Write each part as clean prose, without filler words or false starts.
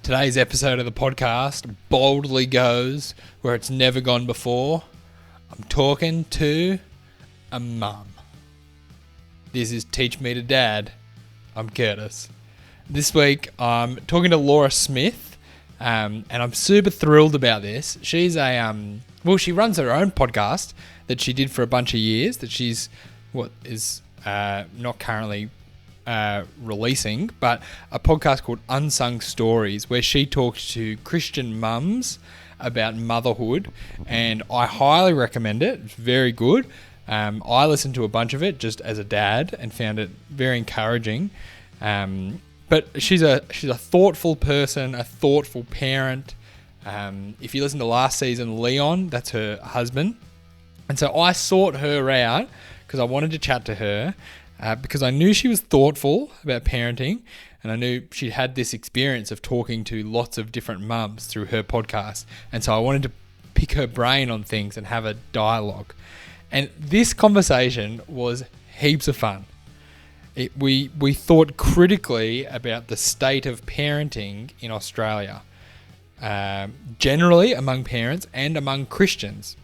Today's episode of the podcast boldly goes where it's never gone before. I'm talking to a mum. This is Teach Me to Dad. I'm Kurtis. This week I'm talking to Laura Smith, and I'm super thrilled about this. She's she runs her own podcast that she did for a bunch of years that she's not currently releasing, but a podcast called Unsung Stories, where she talks to Christian mums about motherhood, and I highly recommend it. It's very good. I listened to a bunch of it just as a dad and found it very encouraging. But she's a thoughtful person, a thoughtful parent. If you listen to last season, Leon, that's her husband. And so I sought her out because I wanted to chat to her because I knew she was thoughtful about parenting, and I knew she had this experience of talking to lots of different mums through her podcast. And so I wanted to pick her brain on things and have a dialogue. And this conversation was heaps of fun. We thought critically about the state of parenting in Australia, generally among parents and among Christians.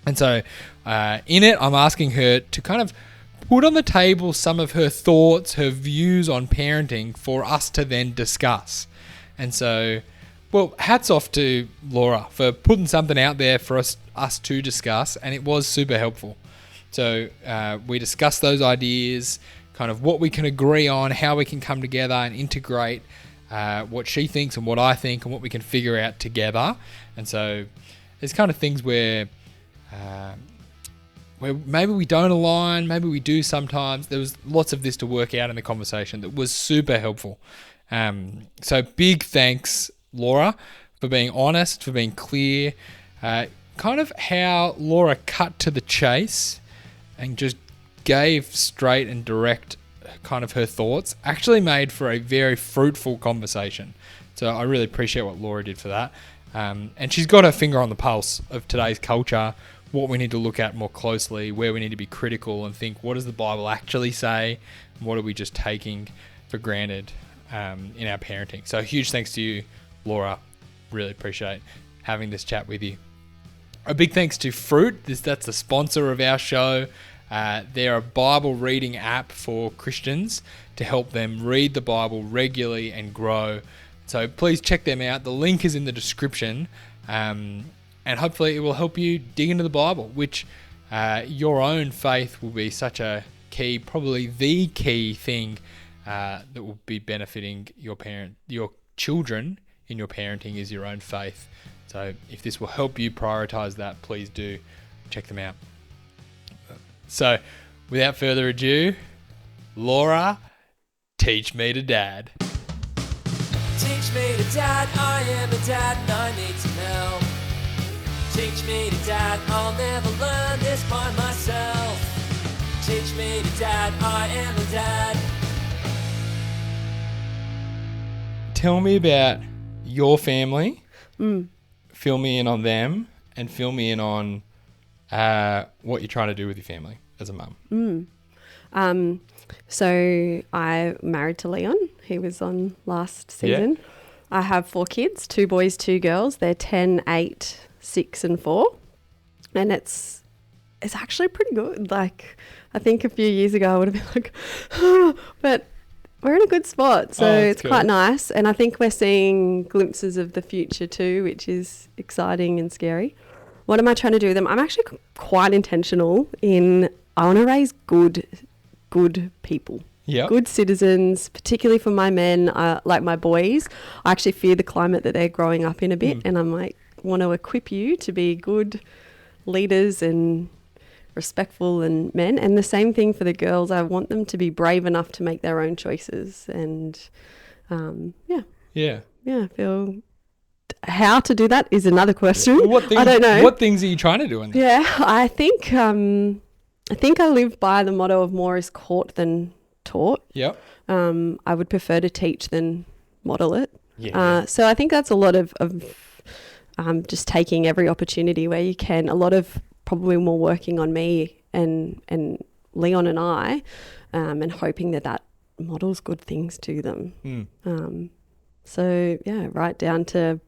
And so in it, I'm asking her to kind of put on the table some of her thoughts, her views on parenting for us to then discuss. And so, hats off to Laura for putting something out there for us to discuss, and it was super helpful. So we discussed those ideas, kind of what we can agree on, how we can come together and integrate what she thinks and what I think and what we can figure out together. And so there's kind of things where maybe we don't align, maybe we do sometimes. There was lots of this to work out in the conversation that was super helpful. So big thanks, Laura, for being honest, for being clear, kind of how Laura cut to the chase and just gave straight and direct kind of her thoughts, actually made for a very fruitful conversation. So I really appreciate what Laura did for that. And she's got her finger on the pulse of today's culture, what we need to look at more closely, where we need to be critical and think, what does the Bible actually say? And what are we just taking for granted in our parenting? So huge thanks to you, Laura. Really appreciate having this chat with you. A big thanks to Fruit. That's the sponsor of our show. They're a Bible reading app for Christians to help them read the Bible regularly and grow. So please check them out. The link is in the description. And hopefully it will help you dig into the Bible, which your own faith will be such a key, probably the key thing that will be benefiting your children in your parenting is your own faith. So if this will help you prioritize that, please do check them out. So without further ado, Laura, teach me to dad. Teach me to dad, I am a dad and I need some help. Teach me to dad, I'll never learn this by myself. Teach me to dad, I am a dad. Tell me about your family. Fill me in on them and fill me in on what you're trying to do with your family as a mum. So I married to Leon. He was on last season. Yeah. I have 4 kids, 2 boys, 2 girls. They're 10, 8, 6 and 4. And it's actually pretty good. Like, I think a few years ago I would have been like, but we're in a good spot. So it's cool. Quite nice. And I think we're seeing glimpses of the future too, which is exciting and scary. What am I trying to do with them? I'm actually quite intentional I want to raise good people. Yep. Good citizens, particularly for my men, like my boys. I actually fear the climate that they're growing up in a bit, and I'm like, want to equip you to be good leaders and respectful and men. And the same thing for the girls. I want them to be brave enough to make their own choices. And I feel how to do that is another question. I don't know. What things are you trying to do in that? Yeah, I think I live by the motto of more is caught than taught. Yep. I would prefer to teach than model it. Yeah. So I think that's a lot of just taking every opportunity where you can. A lot of probably more working on me and Leon and I, and hoping that models good things to them. So yeah, right down to,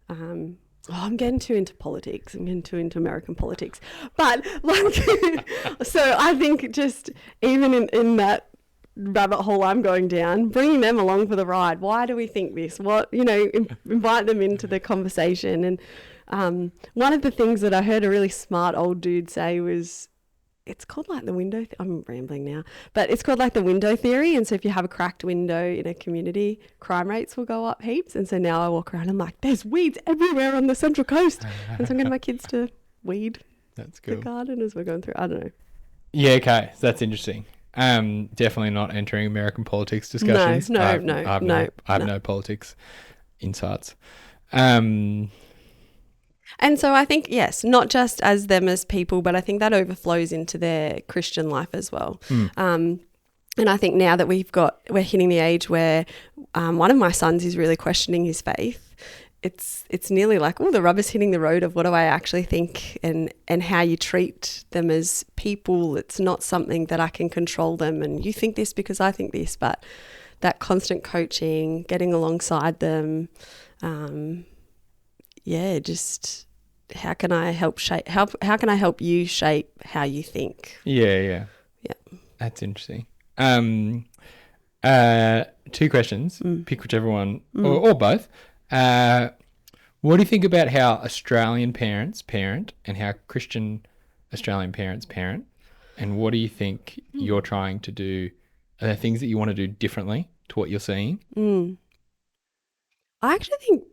I'm getting too into politics. I'm getting too into American politics. But like, so I think just even in that rabbit hole I'm going down, bringing them along for the ride. Why do we think this? What, invite them into the conversation. And one of the things that I heard a really smart old dude say was, it's called like the window. I'm rambling now, but it's called like the window theory. And so if you have a cracked window in a community, crime rates will go up heaps. And so now I walk around, I'm like, there's weeds everywhere on the Central Coast. And so I'm getting my kids to weed That's cool. the garden as we're going through. I don't know. Yeah, okay. So that's interesting. Definitely not entering American politics discussions. No. I have no politics insights. And so I think, yes, not just as them as people, but I think that overflows into their Christian life as well. And I think now that we're hitting the age where one of my sons is really questioning his faith, it's nearly like, the rubber's hitting the road of what do I actually think and how you treat them as people. It's not something that I can control them and you think this because I think this, but that constant coaching, getting alongside them, just how can I help how can I help you shape how you think? Yeah. That's interesting. 2 questions. Pick whichever one or both. What do you think about how Australian parents parent and how Christian Australian parents parent? And what do you think you're trying to do? Are there things that you want to do differently to what you're seeing? I actually think,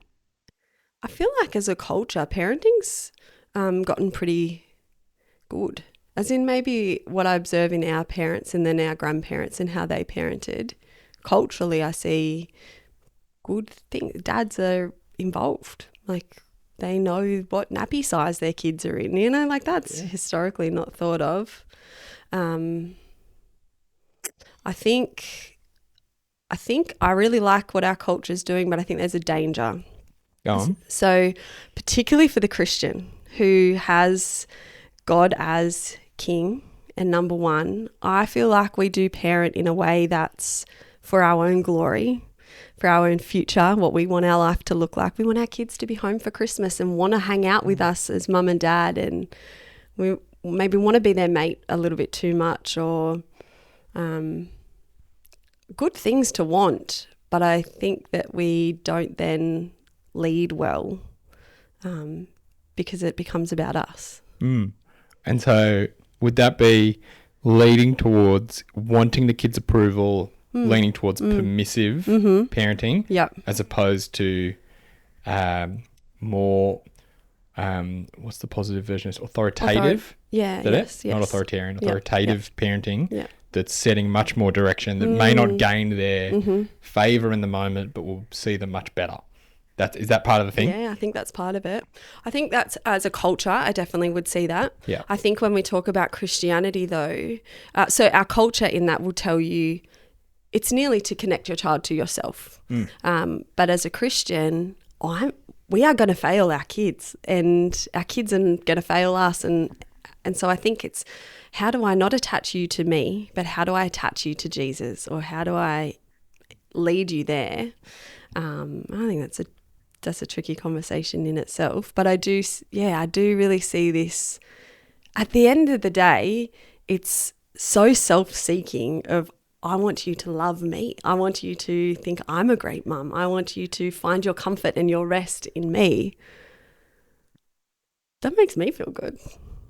I feel like as a culture, parenting's gotten pretty good. As in maybe what I observe in our parents and then our grandparents and how they parented. Culturally, I see good things. Dads are involved. Like they know what nappy size their kids are in. Like that's historically not thought of. I think I really like what our culture's doing, but I think there's a danger. Go on. So particularly for the Christian who has God as king and number one, I feel like we do parent in a way that's for our own glory, for our own future, what we want our life to look like. We want our kids to be home for Christmas and want to hang out with us as mum and dad, and we maybe want to be their mate a little bit too much, or good things to want, but I think that we don't then lead well because it becomes about us. And so would that be leading towards wanting the kids' approval, leaning towards permissive parenting, as opposed to more, what's the positive version? It's authoritative. Yes. Not authoritarian, authoritative parenting. Yeah. That's setting much more direction that may not gain their favour in the moment, but will see them much better. Is that part of the thing? Yeah, I think that's part of it. I think that's, as a culture, I definitely would see that. Yeah. I think when we talk about Christianity though, so our culture in that will tell you it's nearly to connect your child to yourself. But as a Christian, we are going to fail our kids and our kids are going to fail us. And so I think it's, how do I not attach you to me, but how do I attach you to Jesus, or how do I lead you there? I think that's a tricky conversation in itself, but I do really see this. At the end of the day, it's so self-seeking of, I want you to love me. I want you to think I'm a great mum. I want you to find your comfort and your rest in me. That makes me feel good.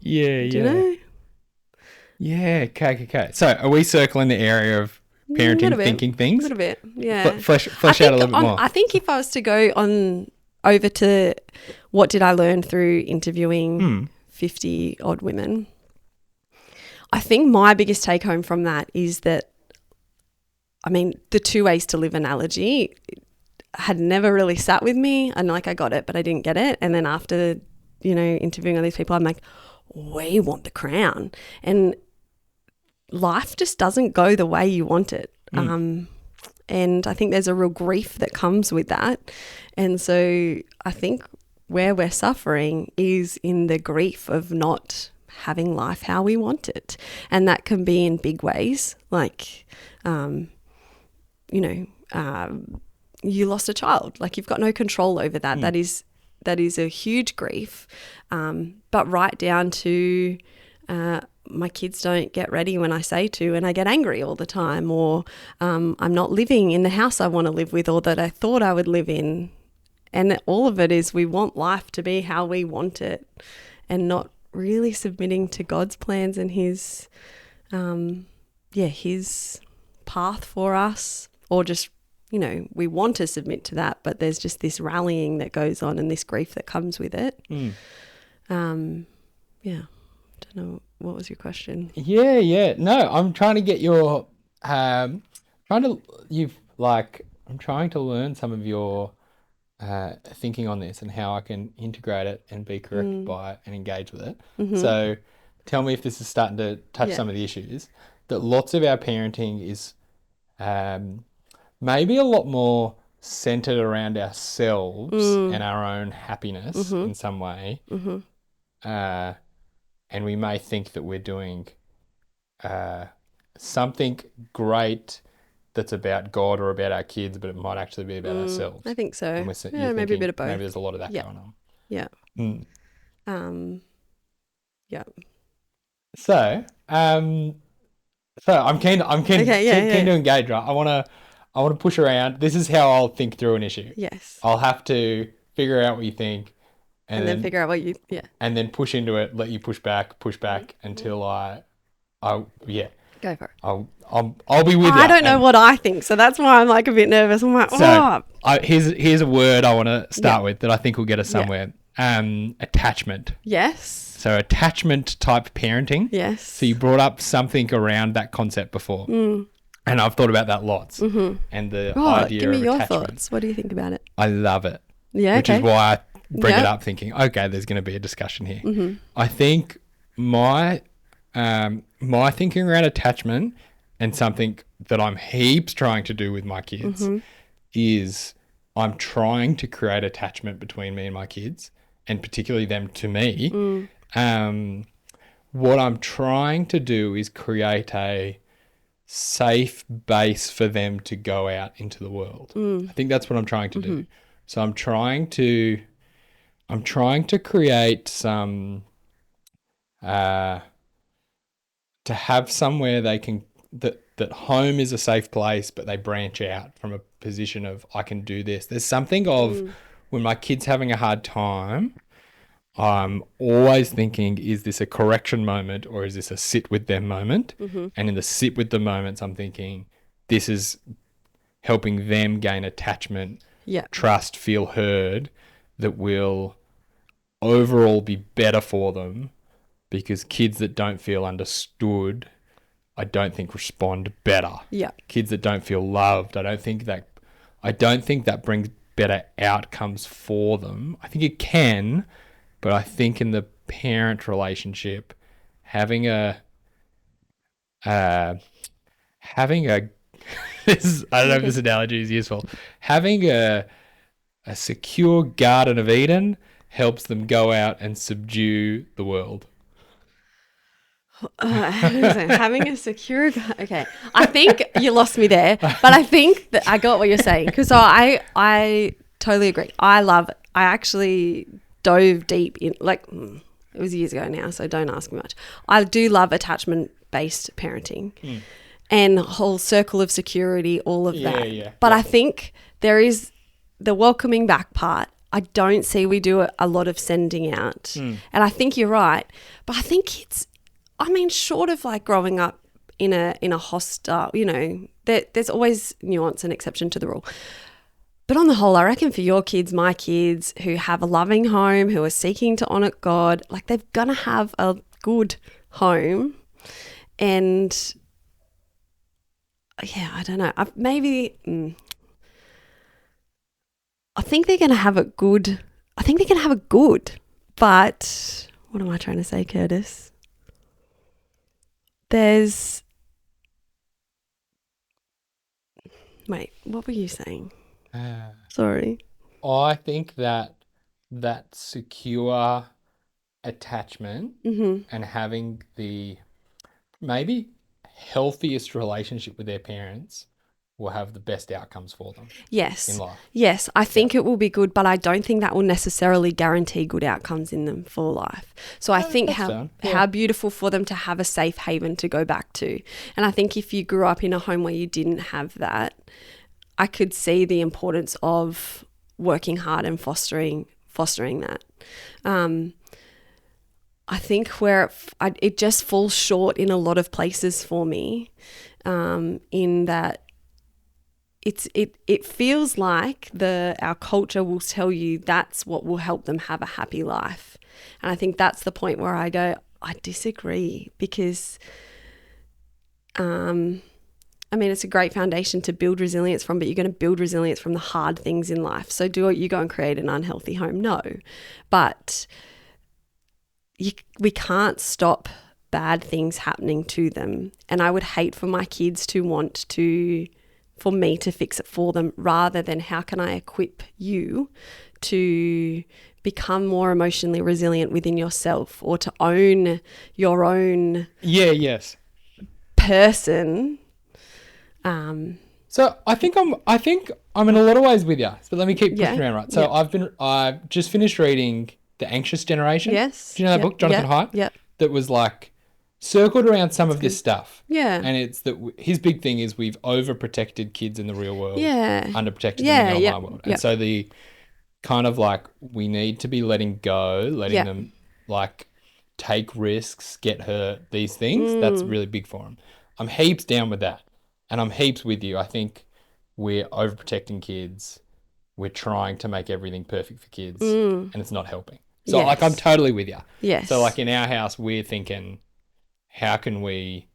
Yeah, Do you know? Yeah, okay. So are we circling the area of parenting, thinking things? A little bit, yeah. Flesh out a little bit more. I think if I was to go over to what did I learn through interviewing 50 odd women, I think my biggest take home from that is that, the 2 ways to live analogy had never really sat with me, and I got it, but I didn't get it. And then after, interviewing all these people, I'm like, we want the crown. And life just doesn't go the way you want it. And I think there's a real grief that comes with that. And so I think where we're suffering is in the grief of not having life how we want it. And that can be in big ways, like, you lost a child. Like, you've got no control over that. That is a huge grief. But right down to my kids don't get ready when I say to, and I get angry all the time, or I'm not living in the house I want to live with or that I thought I would live in. And all of it is we want life to be how we want it and not really submitting to God's plans and his path for us, or just, we want to submit to that, but there's just this rallying that goes on and this grief that comes with it. Yeah. Don't know. What was your question? Yeah. No, I'm trying to get your, I'm trying to learn some of your thinking on this and how I can integrate it and be corrected by it and engage with it. So tell me if this is starting to touch some of the issues. That lots of our parenting is maybe a lot more centered around ourselves and our own happiness in some way. And we may think that we're doing something great that's about God or about our kids, but it might actually be about ourselves. I think so. And Yeah, maybe a bit of both. Maybe there's a lot of that going on. Yeah. Yeah. So I'm keen to engage, right? I want to push around. This is how I'll think through an issue. Yes. I'll have to figure out what you think, and then figure out what you and then push into it. Let you push back until I go for it. I'll be with you. I don't know what I think, so that's why I'm like a bit nervous. I'm like, here's a word I want to start with that I think will get us somewhere. Attachment. Yes. So attachment type parenting. Yes. So you brought up something around that concept before. And I've thought about that lots. And the idea give me of your attachment. thoughts. What do you think about it? I love it. Yeah, which is why I bring it up thinking, okay, there's going to be a discussion here. I think my thinking around attachment and something that I'm heaps trying to do with my kids is I'm trying to create attachment between me and my kids, and particularly them to me. What I'm trying to do is create a safe base for them to go out into the world. I think that's what I'm trying to do. So I'm trying to create some to have somewhere they can that home is a safe place, but they branch out from a position of I can do this. There's something of when my kid's having a hard time, I'm always thinking, is this a correction moment or is this a sit with them moment? And in the sit with them moments, I'm thinking this is helping them gain attachment, trust, feel heard, that will overall be better for them, because kids that don't feel understood, I don't think respond better. Kids that don't feel loved, I don't think that brings better outcomes for them. I think it can, but I think in the parent relationship, having a this, I don't know if this analogy is useful. Having a secure Garden of Eden helps them go out and subdue the world. Having a secure... Okay. I think you lost me there, but I think that I got what you're saying, because I totally agree. I actually dove deep in, like, it was years ago now, so don't ask me much. I do love attachment-based parenting and whole circle of security, all of that. Yeah. But I think there is the welcoming back part. I don't see we do a lot of sending out. And I think you're right. But I think short of like growing up in a hostile, there's always nuance and exception to the rule. But on the whole, I reckon for your kids, my kids who have a loving home, who are seeking to honour God, like they're going to have a good home. And yeah, I don't know. I think they're going to have it good. But what am I trying to say, Kurtis? Wait, what were you saying? Sorry. I think that secure attachment and having the maybe healthiest relationship with their parents will have the best outcomes for them Yes. in life. Yes, I think it will be good, but I don't think that will necessarily guarantee good outcomes in them for life. So I think that's how fair. Yeah. how beautiful for them to have a safe haven to go back to. And I think if you grew up in a home where you didn't have that, I could see the importance of working hard and fostering that. I think where it just falls short in a lot of places for me, in that it feels like our culture will tell you that's what will help them have a happy life. And I think that's the point where I go, I disagree, because it's a great foundation to build resilience from, but you're going to build resilience from the hard things in life. So do you go and create an unhealthy home? No. But we can't stop bad things happening to them. And I would hate for my kids to want for me to fix it for them, rather than how can I equip you to become more emotionally resilient within yourself, or to own your own person. So I think I'm in a lot of ways with you, but let me keep pushing around, right? So I've just finished reading The Anxious Generation. Yes. Do you know that book, Jonathan Haidt? Yep. That was like circled around some of this stuff. Yeah. And it's that his big thing is we've overprotected kids in the real world. Yeah. Underprotected them in the online world. And Yep. so the kind of like, we need to be letting go, letting them like take risks, get hurt, these things. That's really big for them. I'm heaps down with that. And I'm heaps with you. I think we're overprotecting kids. We're trying to make everything perfect for kids, and it's not helping. So like, I'm totally with you. Yes. So like in our house, we're thinking, how can we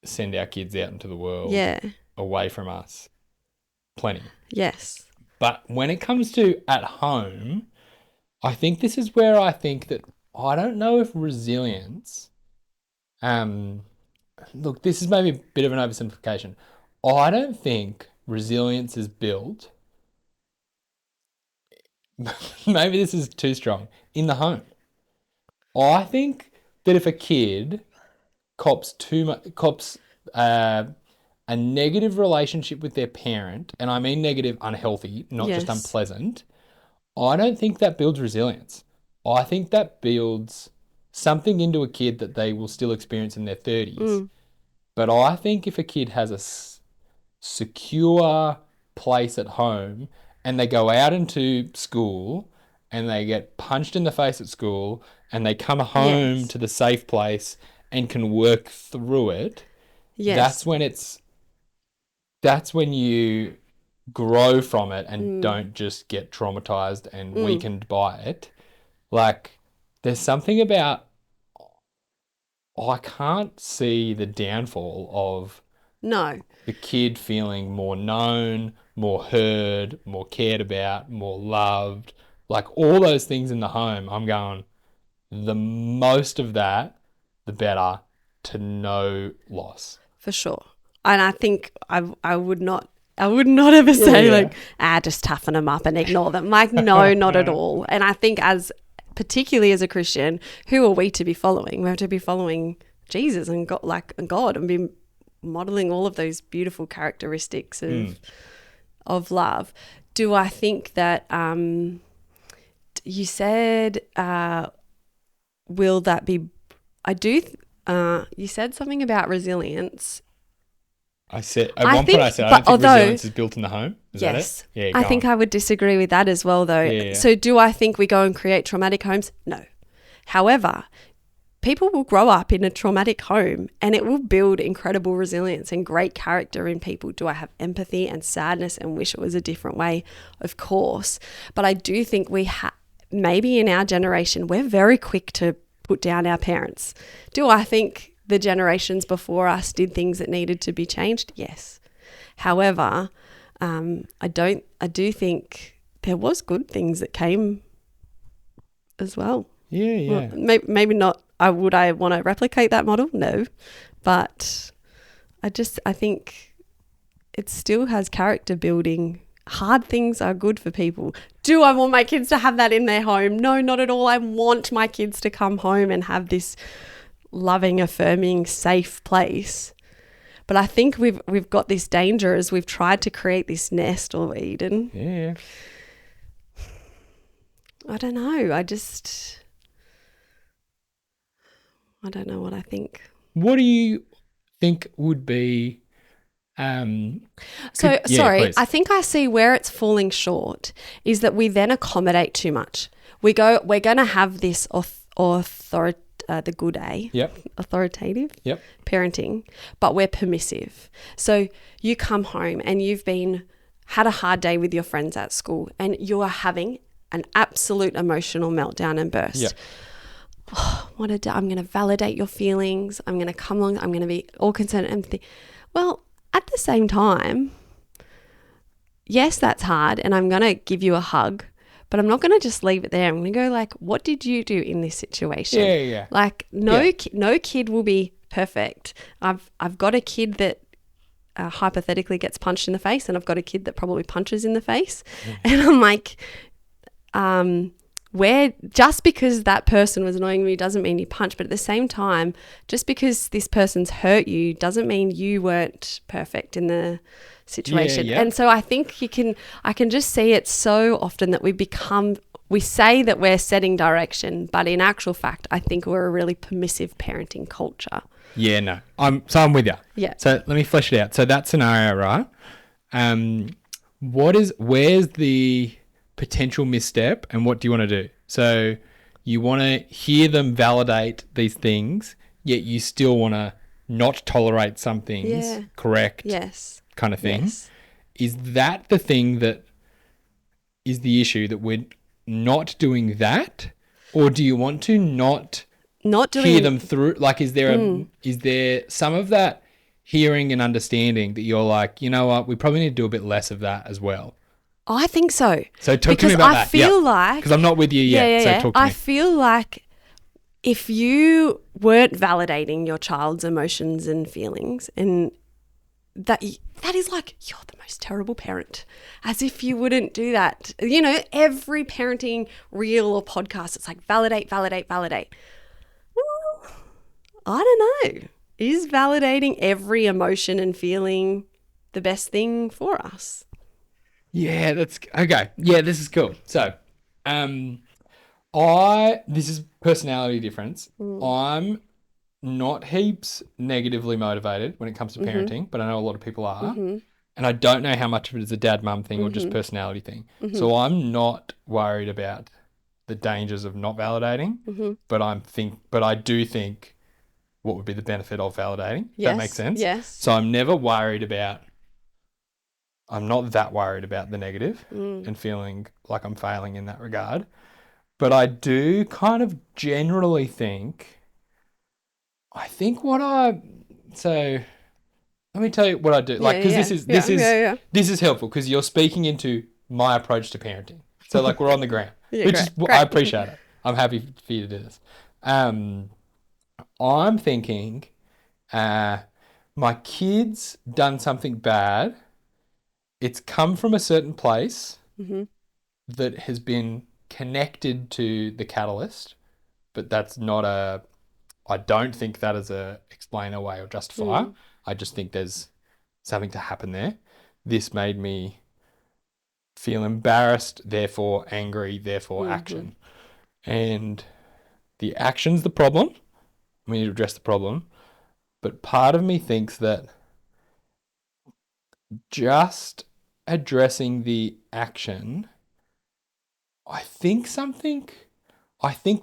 send our kids out into the world away from us? Plenty. Yes. But when it comes to at home, I think this is where I think that I don't know if resilience, look, this is maybe a bit of an oversimplification. I don't think resilience is built, maybe this is too strong, in the home. I think that if a kid cops a negative relationship with their parent, and I mean negative, unhealthy, not just unpleasant, I don't think that builds resilience. I think that builds something into a kid that they will still experience in their 30s. But I think if a kid has a secure place at home, and they go out into school and they get punched in the face at school, and they come home to the safe place and can work through it, that's when you grow from it and don't just get traumatized and weakened by it. Like, there's something about, I can't see the downfall of the kid feeling more known, more heard, more cared about, more loved, like all those things in the home. I'm going, the most of that, the better, to no loss. For sure. And I think I would not ever say just toughen them up and ignore them. Like, no, not at all. And I think particularly as a Christian, who are we to be following? We have to be following Jesus and God, and be modeling all of those beautiful characteristics of love. Do I think that you said will that be? I do. You said something about resilience. I said at one point I don't think resilience is built in the home. Is that it? Yeah, I think I would disagree with that as well, though. Yeah. So do I think we go and create traumatic homes? No. However, people will grow up in a traumatic home and it will build incredible resilience and great character in people. Do I have empathy and sadness and wish it was a different way? Of course. But I do think maybe in our generation, we're very quick to put down our parents. Do I think the generations before us did things that needed to be changed? Yes. However, I do think there was good things that came as well. Yeah. Well, maybe not. Would I want to replicate that model? No. But I think it still has character building. Hard things are good for people. Do I want my kids to have that in their home? No, not at all. I want my kids to come home and have this loving, affirming, safe place. But I think we've got this danger as we've tried to create this nest of Eden. Yeah. I don't know. I don't know what I think. What do you think would be? So, sorry, please. I think I see where it's falling short is that we then accommodate too much. We're going to have this the good A, Yep. authoritative Yep. parenting, but we're permissive. So you come home and you've had a hard day with your friends at school and you are having an absolute emotional meltdown and burst. Yep. Oh, what a day. I'm going to validate your feelings. I'm going to come along. I'm going to be all concerned and empathy. Well, at the same time, yes, that's hard and I'm going to give you a hug, but I'm not going to just leave it there. I'm going to go like, what did you do in this situation? Yeah. Like no kid will be perfect. I've got a kid that hypothetically gets punched in the face and I've got a kid that probably punches in the face. And I'm like, where just because that person was annoying me doesn't mean you punch, but at the same time, just because this person's hurt you doesn't mean you weren't perfect in the situation. Yeah. And so I think I can just see it so often that we say that we're setting direction, but in actual fact, I think we're a really permissive parenting culture. Yeah, no. I'm with you. Yeah. So let me flesh it out. So that scenario, right? Where's the potential misstep and what do you want to do? So you want to hear them validate these things, yet you still want to not tolerate some things, correct? Yes. Kind of thing. Yes. Is that the thing that is the issue, that we're not doing that? Or do you want to not hear them through? Like, is there some of that hearing and understanding that you're like, you know what, we probably need to do a bit less of that as well? I think so. So talk to me about that. I feel like... Because I'm not with you yet, so talk to me. I feel like if you weren't validating your child's emotions and feelings, and that is like, you're the most terrible parent. As if you wouldn't do that. You know, every parenting reel or podcast, it's like validate. Well, I don't know. Is validating every emotion and feeling the best thing for us? Yeah, that's okay. Yeah, this is cool. So, this is personality difference. I'm not heaps negatively motivated when it comes to parenting, but I know a lot of people are. And I don't know how much of it is a dad-mum thing or just personality thing. So I'm not worried about the dangers of not validating, but I do think what would be the benefit of validating. Yes, that makes sense? yes. So I'm not that worried about the negative and feeling like I'm failing in that regard. But I do kind of generally think, so let me tell you what I do. This is helpful because you're speaking into my approach to parenting. So like we're on the ground, I appreciate it. I'm happy for you to do this. I'm thinking, my kid's done something bad. It's come from a certain place that has been connected to the catalyst, but that's not I don't think that is a explain away or justify. I just think there's something to happen there. This made me feel embarrassed, therefore angry, therefore action. And the action's the problem. We need to address the problem. But part of me thinks that just addressing the action, I think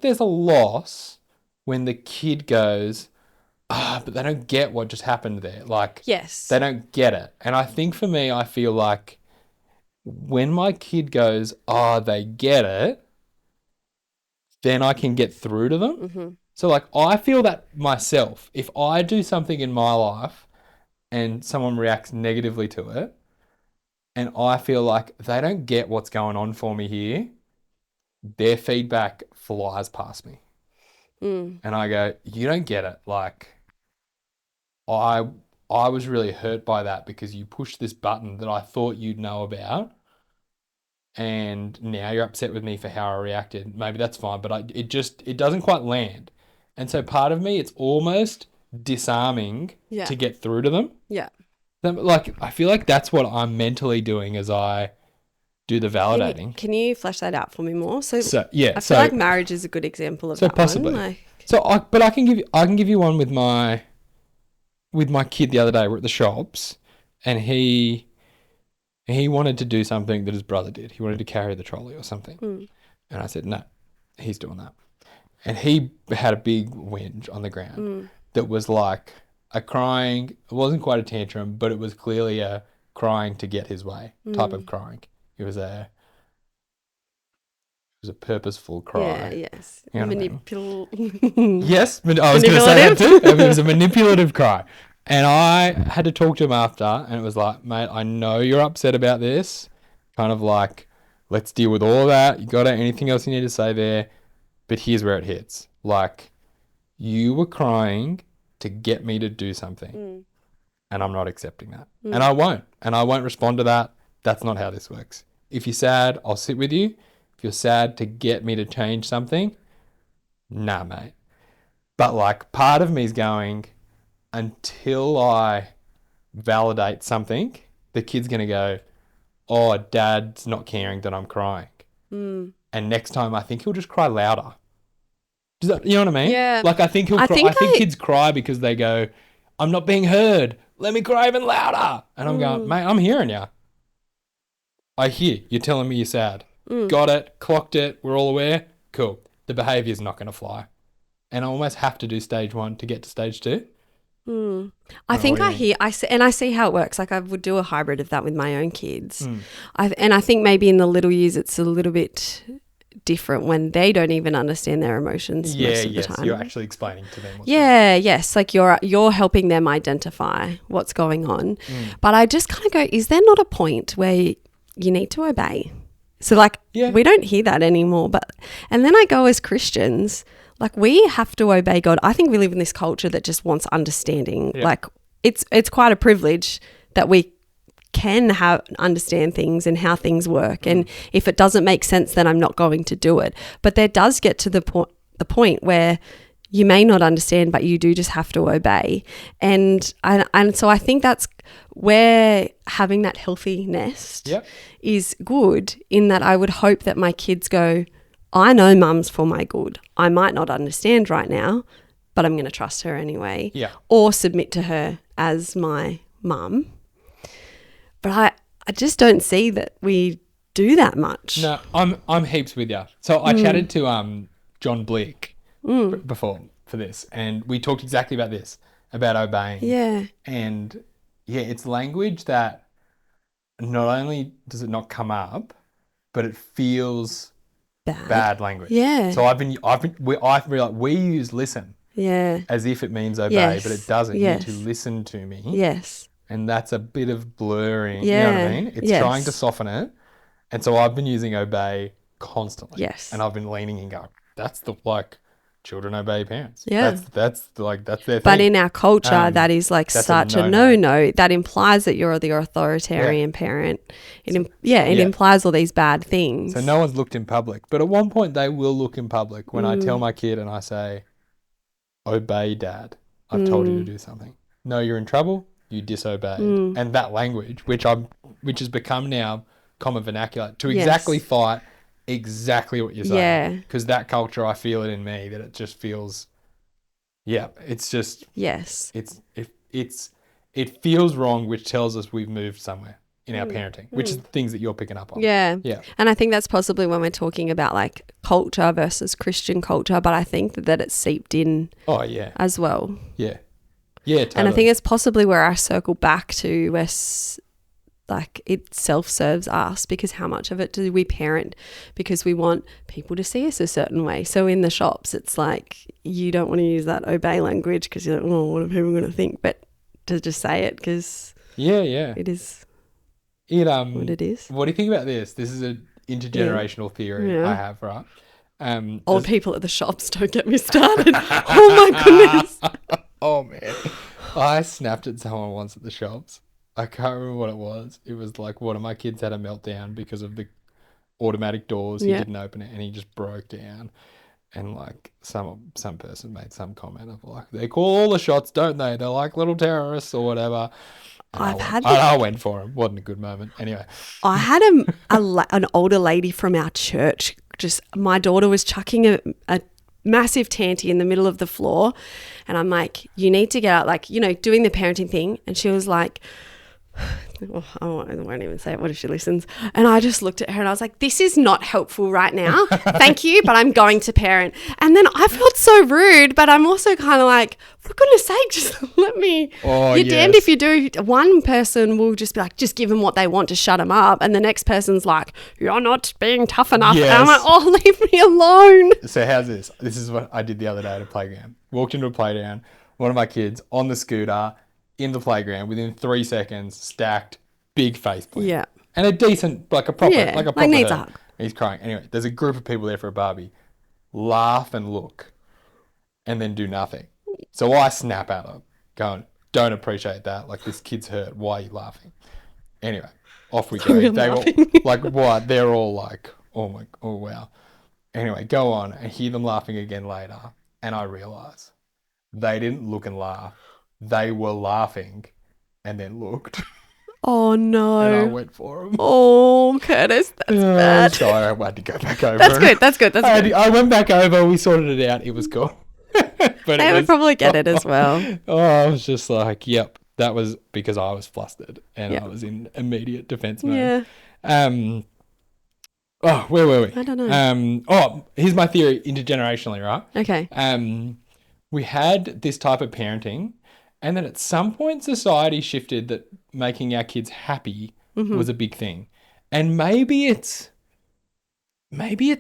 there's a loss when the kid goes, but they don't get what just happened there. Like, yes, they don't get it. And I think for me, I feel like when my kid goes, they get it, then I can get through to them. So like, I feel that myself, if I do something in my life and someone reacts negatively to it, and I feel like they don't get what's going on for me here, their feedback flies past me. And I go, you don't get it. Like, I was really hurt by that because you pushed this button that I thought you'd know about, and now you're upset with me for how I reacted. Maybe that's fine, but it doesn't quite land. And so part of me, it's almost disarming Yeah. to get through to them. Yeah. Like, I feel like that's what I'm mentally doing as I do the validating. Can you flesh that out for me more? So yeah, I feel like marriage is a good example of that possibly. one. Like, But I can give you one with my kid the other day. We're at the shops, and he wanted to do something that his brother did. He wanted to carry the trolley or something, and I said no, he's doing that. And he had a big whinge on the ground that was like a crying. It wasn't quite a tantrum, but it was clearly a crying to get his way type of crying. It was a purposeful cry. yeah, yes. You know what I Manipul. Yes, but I was going to say that too. It was a manipulative cry. And I had to talk to him after, and it was like, mate, I know you're upset about this. Kind of like, let's deal with all that. You got it. Anything else you need to say there? But here's where it hits. Like, you were crying to get me to do something, and I'm not accepting that. And I won't. And I won't respond to that. That's not how this works. If you're sad, I'll sit with you. If you're sad to get me to change something, nah, mate. But like, part of me's going, until I validate something, the kid's going to go, oh, dad's not caring that I'm crying. And next time I think he'll just cry louder. You know what I mean? Yeah. Like, I think I think kids cry because they go, I'm not being heard. Let me cry even louder. And I'm going, mate, I'm hearing you. I hear you're telling me you're sad. Got it. Clocked it. We're all aware. Cool. The behaviour's not going to fly. And I almost have to do stage 1 to get to stage 2. I think I see how it works. Like, I would do a hybrid of that with my own kids. I think maybe in the little years it's a little bit different when they don't even understand their emotions most of the time. You're actually explaining to them. Yes, like you're helping them identify what's going on. But I just kind of go, is there not a point where you need to obey? So like, we don't hear that anymore. And then I go, as Christians, like, we have to obey God. I think we live in this culture that just wants understanding. Yeah. Like, it's quite a privilege that we can understand things and how things work. And if it doesn't make sense, then I'm not going to do it. But there does get to the point where you may not understand, but you do just have to obey. And so I think that's where having that healthy nest is good, in that I would hope that my kids go, I know mum's for my good. I might not understand right now, but I'm going to trust her anyway. Yeah. Or submit to her as my mum. But I just don't see that we do that much. No, I'm heaps with you. So I chatted to John Blick before for this, and we talked exactly about this, about obeying. Yeah. And it's language that not only does it not come up, but it feels bad language. Yeah. So we use listen. Yeah. As if it means obey, but it doesn't. You need to listen to me. Yes. And that's a bit of blurring. Yeah. You know what I mean? It's trying to soften it. And so I've been using obey constantly. Yes. And I've been leaning and going, that's the, like, children obey parents. Yeah. That's their thing. But in our culture, that is like such a no-no. That implies that you're the authoritarian parent. It implies all these bad things. So no one's looked in public. But at one point they will look in public when I tell my kid and I say, obey dad. I've told you to do something. No, you're in trouble. You disobeyed. And that language, which has become now common vernacular, to exactly fight exactly what you're saying. Yeah. Because that culture, I feel it in me, that it just feels, it's just, it feels wrong, which tells us we've moved somewhere in our parenting, which is the things that you're picking up on. Yeah. Yeah. And I think that's possibly when we're talking about like culture versus Christian culture, but I think that it's seeped in as well. Yeah. Yeah, totally. And I think it's possibly where I circle back to where like it self-serves us, because how much of it do we parent because we want people to see us a certain way? So in the shops, it's like you don't want to use that obey language because you're like, oh, what are people going to think? But to just say it because it is what it is. What do you think about this? This is an intergenerational theory I have, right? Old people at the shops, don't get me started. Oh my goodness. Oh man, I snapped at someone once at the shops. I can't remember what it was. It was like one of my kids had a meltdown because of the automatic doors. He didn't open it and he just broke down. And like some person made some comment of like, they call all the shots, don't they? They're like little terrorists or whatever. And I went for him. Wasn't a good moment. Anyway. I had an older lady from our church. Just my daughter was chucking a massive tanty in the middle of the floor, and I'm like, you need to get out, like, you know, doing the parenting thing. And she was like, oh, I won't even say it. What if she listens? And I just looked at her and I was like, this is not helpful right now. Thank you, but I'm going to parent. And then I felt so rude, but I'm also kind of like, for goodness sake, just let me. Oh, you're damned if you do. One person will just be like, just give them what they want to shut them up. And the next person's like, you're not being tough enough. Yes. And I'm like, oh, leave me alone. So how's this? This is what I did the other day at a playground. Walked into a playground, one of my kids on the scooter, in the playground, within 3 seconds, stacked, big face plant. Yeah. And a decent, like a proper needs a hug. hug. He's crying. Anyway, there's a group of people there for a barbie. Laugh and look, and then do nothing. So I snap at them, going, don't appreciate that. Like, this kid's hurt. Why are you laughing? Anyway, off we go. They were like, what? They're all like, oh wow. Anyway, go on and hear them laughing again later. And I realise they didn't look and laugh. They were laughing and then looked. Oh, no. And I went for them. Oh, Kurtis, that's bad. Sorry, I had to go back over. That's good. I went back over. We sorted it out. It was cool. But they would probably get it as well. I was just like, yep. That was because I was flustered and I was in immediate defense mode. Yeah. Where were we? I don't know. Here's my theory intergenerationally, right? Okay. We had this type of parenting, and then at some point society shifted that making our kids happy was a big thing. And maybe it's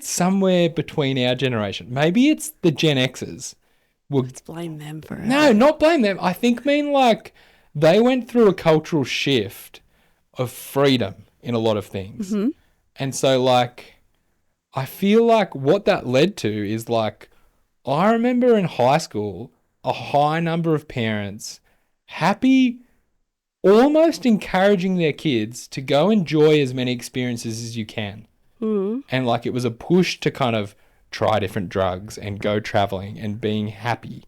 somewhere between our generation. Maybe it's the Gen Xers. Let's blame them for it. No, not blame them. I think like they went through a cultural shift of freedom in a lot of things. Mm-hmm. And so like I feel like what that led to is like I remember in high school a high number of parents happy, almost encouraging their kids to go enjoy as many experiences as you can. Mm. And like it was a push to kind of try different drugs and go traveling and being happy.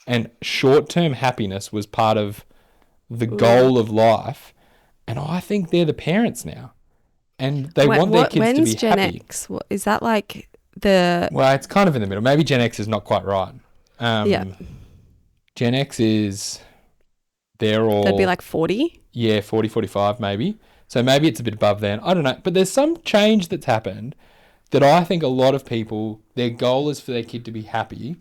And short-term happiness was part of the goal of life. And I think they're the parents now. And they want their kids to be when's Gen happy. X? Is that like the... Well, it's kind of in the middle. Maybe Gen X is not quite right. Gen X is... They're all... That'd be like 40? Yeah, 40, 45 maybe. So maybe it's a bit above then. I don't know. But there's some change that's happened that I think a lot of people, their goal is for their kid to be happy,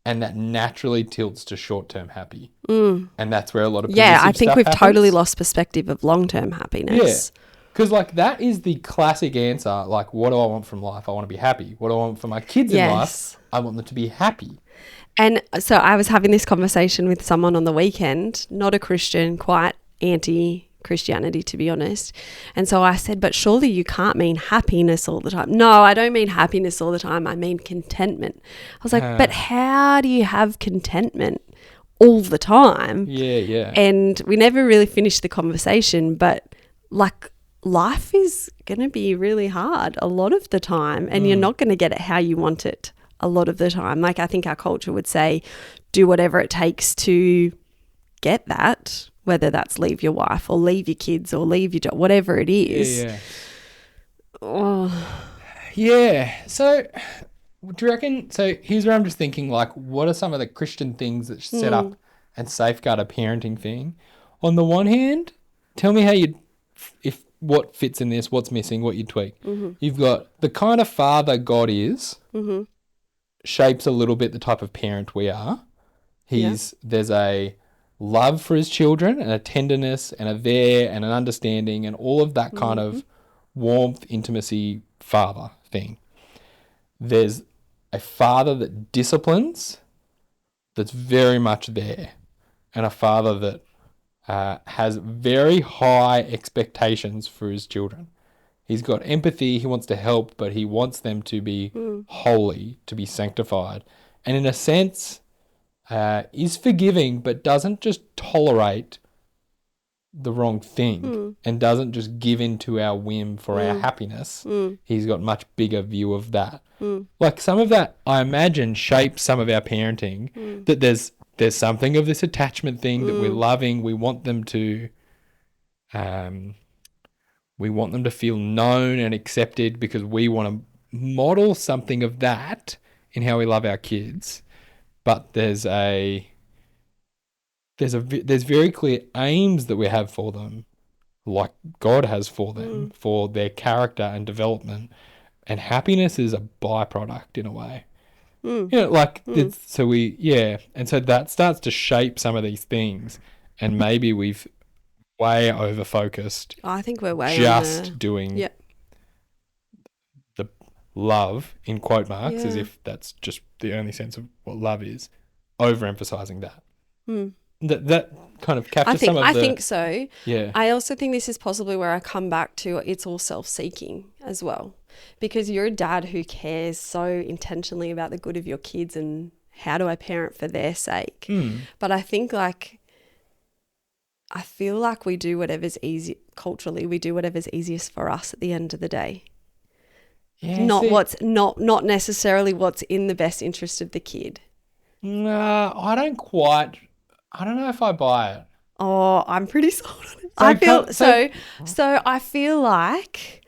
and that naturally tilts to short-term happy. Mm. And that's where a lot of I think we've happens. Totally lost perspective of long-term happiness. Yeah. Because, like, that is the classic answer. Like, what do I want from life? I want to be happy. What do I want for my kids in life? I want them to be happy. And so I was having this conversation with someone on the weekend, not a Christian, quite anti-Christianity, to be honest. And so I said, but surely you can't mean happiness all the time. No, I don't mean happiness all the time. I mean contentment. I was like, but how do you have contentment all the time? Yeah. And we never really finished the conversation, but like, life is going to be really hard a lot of the time, and you're not going to get it how you want it a lot of the time. Like, I think our culture would say, do whatever it takes to get that, whether that's leave your wife or leave your kids or leave your job, whatever it is. Yeah. Oh. Yeah. So do you reckon, so here's where I'm just thinking, like, what are some of the Christian things that set up and safeguard a parenting thing? On the one hand, tell me how what fits in this, what's missing, what you tweak. Mm-hmm. You've got the kind of father God is, shapes a little bit the type of parent we are. There's a love for his children and a tenderness and a there and an understanding and all of that kind of warmth, intimacy, father thing. There's a father that disciplines, that's very much there, and a father that has very high expectations for his children. He's got empathy, he wants to help, but he wants them to be holy, to be sanctified. And in a sense, is forgiving, but doesn't just tolerate the wrong thing and doesn't just give in to our whim for our happiness. He's got much bigger view of that. Like some of that, I imagine, shapes some of our parenting. That there's something of this attachment thing that we're loving. We want them to, feel known and accepted because we want to model something of that in how we love our kids. But there's very clear aims that we have for them, like God has for them, for their character and development. And happiness is a byproduct in a way. And so that starts to shape some of these things, and maybe we've way over focused. I think we're way just doing the love in quote marks, as if that's just the only sense of what love is, overemphasizing that. That kind of captures some of the... I think so. Yeah. I also think this is possibly where I come back to it's all self-seeking as well. Because you're a dad who cares so intentionally about the good of your kids and how do I parent for their sake. But I think I feel like we do whatever's easy culturally. We do whatever's easiest for us at the end of the day. Yeah, not necessarily what's in the best interest of the kid. No, I don't know if I buy it. Oh, I'm pretty sold on it. I feel like,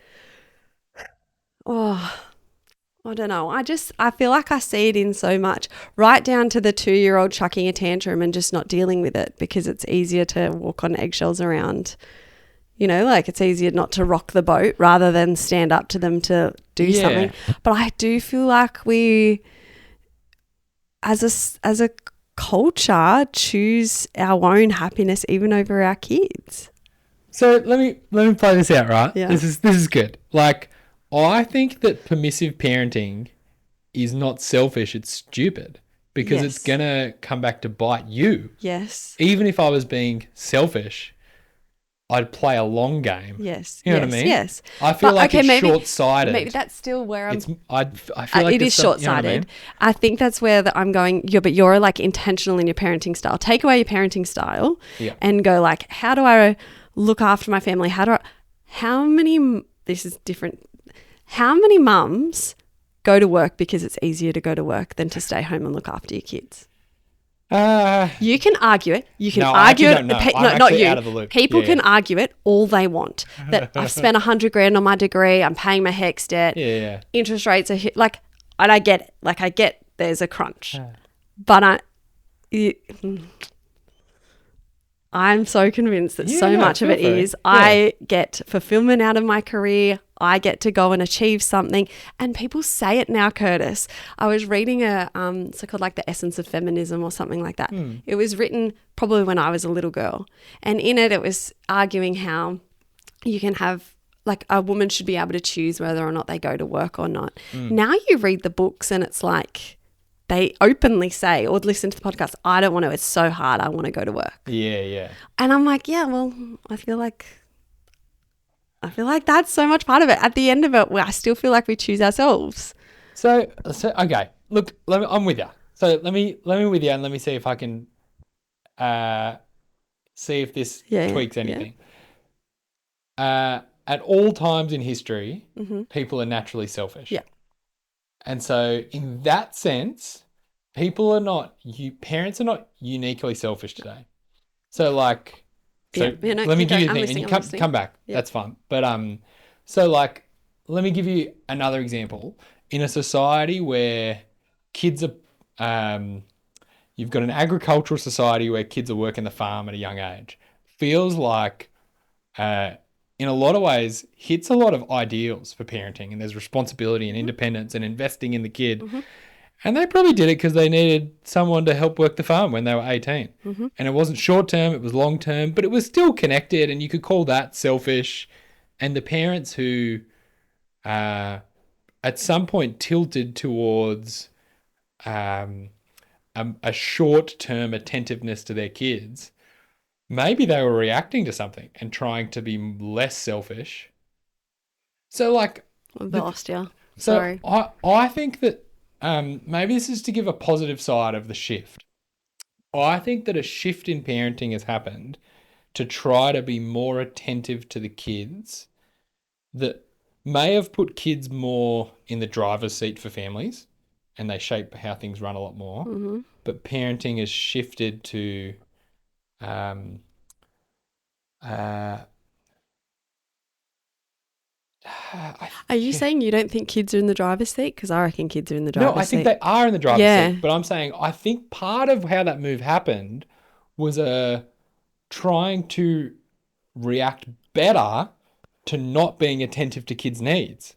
I don't know. I feel like I see it in so much, right down to the 2-year-old chucking a tantrum and just not dealing with it because it's easier to walk on eggshells around, like it's easier not to rock the boat rather than stand up to them to do something. But I do feel like we, as a culture, choose our own happiness even over our kids. So let me play this out, right? Yeah. This is good. Like, I think that permissive parenting is not selfish, it's stupid because it's going to come back to bite you. Yes. Even if I was being selfish, I'd play a long game. Yes. You know what I mean? Yes. I feel it's short-sighted. Maybe that's still where I'm... I feel like it is short-sighted. You know what I think that's where I'm going, but you're like intentional in your parenting style. Take away your parenting style and go like, how do I look after my family? This is different. How many mums go to work because it's easier to go to work than to stay home and look after your kids? You can argue it. You can argue it. Not you. Out of the loop. People can argue it all they want. That I've spent $100,000 on my degree. I'm paying my HECS debt. Yeah. Interest rates are and I get it. Like I get there's a crunch, but I'm so convinced that so much of it is I get fulfillment out of my career. I get to go and achieve something. And people say it now, Kurtis. I was reading it's called like The Essence of Feminism or something like that. It was written probably when I was a little girl. And in it was arguing how you can have, like, a woman should be able to choose whether or not they go to work or not. Now you read the books and it's like they openly say or listen to the podcast, I don't want to, it's so hard, I want to go to work. Yeah. And I'm like, I feel like that's so much part of it. At the end of it, I still feel like we choose ourselves. So okay. Look, I'm with you. So let me with you and let me see if I can see if this tweaks anything. At all times in history, people are naturally selfish. Yeah. And so in that sense, parents are not uniquely selfish today. So like, let me give you the thing, and you come back. Yep. That's fine. But so like, let me give you another example. In a society where kids are, you've got an agricultural society where kids are working the farm at a young age. Feels like, in a lot of ways, hits a lot of ideals for parenting, and there's responsibility and independence and investing in the kid. And they probably did it because they needed someone to help work the farm when they were 18. And it wasn't short term, it was long term, but it was still connected, and you could call that selfish. And the parents who at some point tilted towards a short-term attentiveness to their kids, maybe they were reacting to something and trying to be less selfish. So like... I've lost you. So Sorry. I think that maybe this is to give a positive side of the shift. I think that a shift in parenting has happened to try to be more attentive to the kids that may have put kids more in the driver's seat for families, and they shape how things run a lot more. Mm-hmm. But parenting has shifted to Are you saying you don't think kids are in the driver's seat? Because I reckon kids are in the driver's seat. No, I think they are in the driver's Yeah. seat. But I'm saying I think part of how that move happened was trying to react better to not being attentive to kids' needs.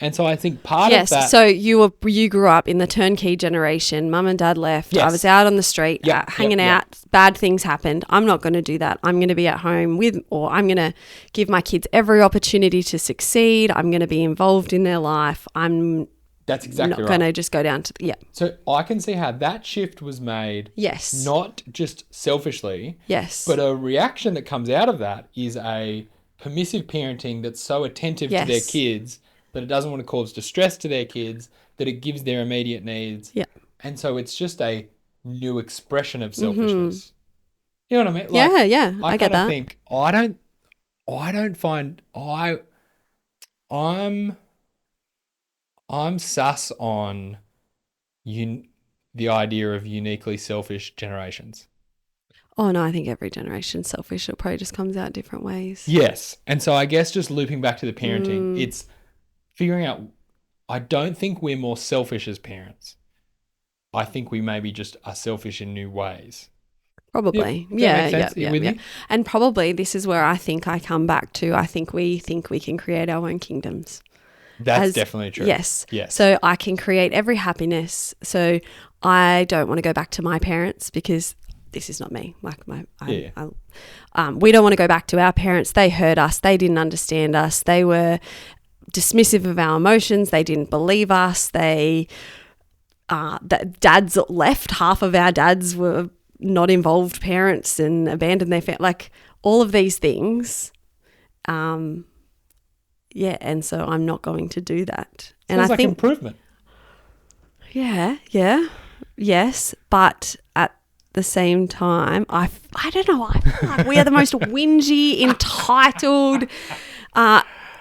And so I think part of that... Yes, so you grew up in the turnkey generation. Mum and dad left. I Yes. was out on the street hanging yep. out. Bad things happened. I'm not going to do that. I'm going to be at home or I'm going to give my kids every opportunity to succeed. I'm going to be involved in their life. That's exactly not right. going to just go down to... Yeah. So I can see how that shift was made. Yes. Not just selfishly. Yes. But a reaction that comes out of that is a permissive parenting that's so attentive to their kids that it doesn't want to cause distress to their kids, that it gives their immediate needs. Yeah. And so it's just a new expression of selfishness. You know what I mean? Yeah. I get that. Think I'm sus on the idea of uniquely selfish generations. Oh, no, I think every generation's selfish. It probably just comes out different ways. Yes. And so I guess just looping back to the parenting, it's figuring out, I don't think we're more selfish as parents. I think we maybe just are selfish in new ways. Probably. Yeah. And probably this is where I think I come back to, I think we can create our own kingdoms. That's definitely true. Yes. So I can create every happiness. So I don't want to go back to my parents because this is not me. Like we don't want to go back to our parents. They hurt us. They didn't understand us. They were dismissive of our emotions. They didn't believe us. Dads left. Half of our dads were not involved parents and abandoned their family. Like all of these things. And so I'm not going to do that. And Sounds I like think improvement. Yes, but at the same time, I don't know. I feel like we are the most whingy, entitled.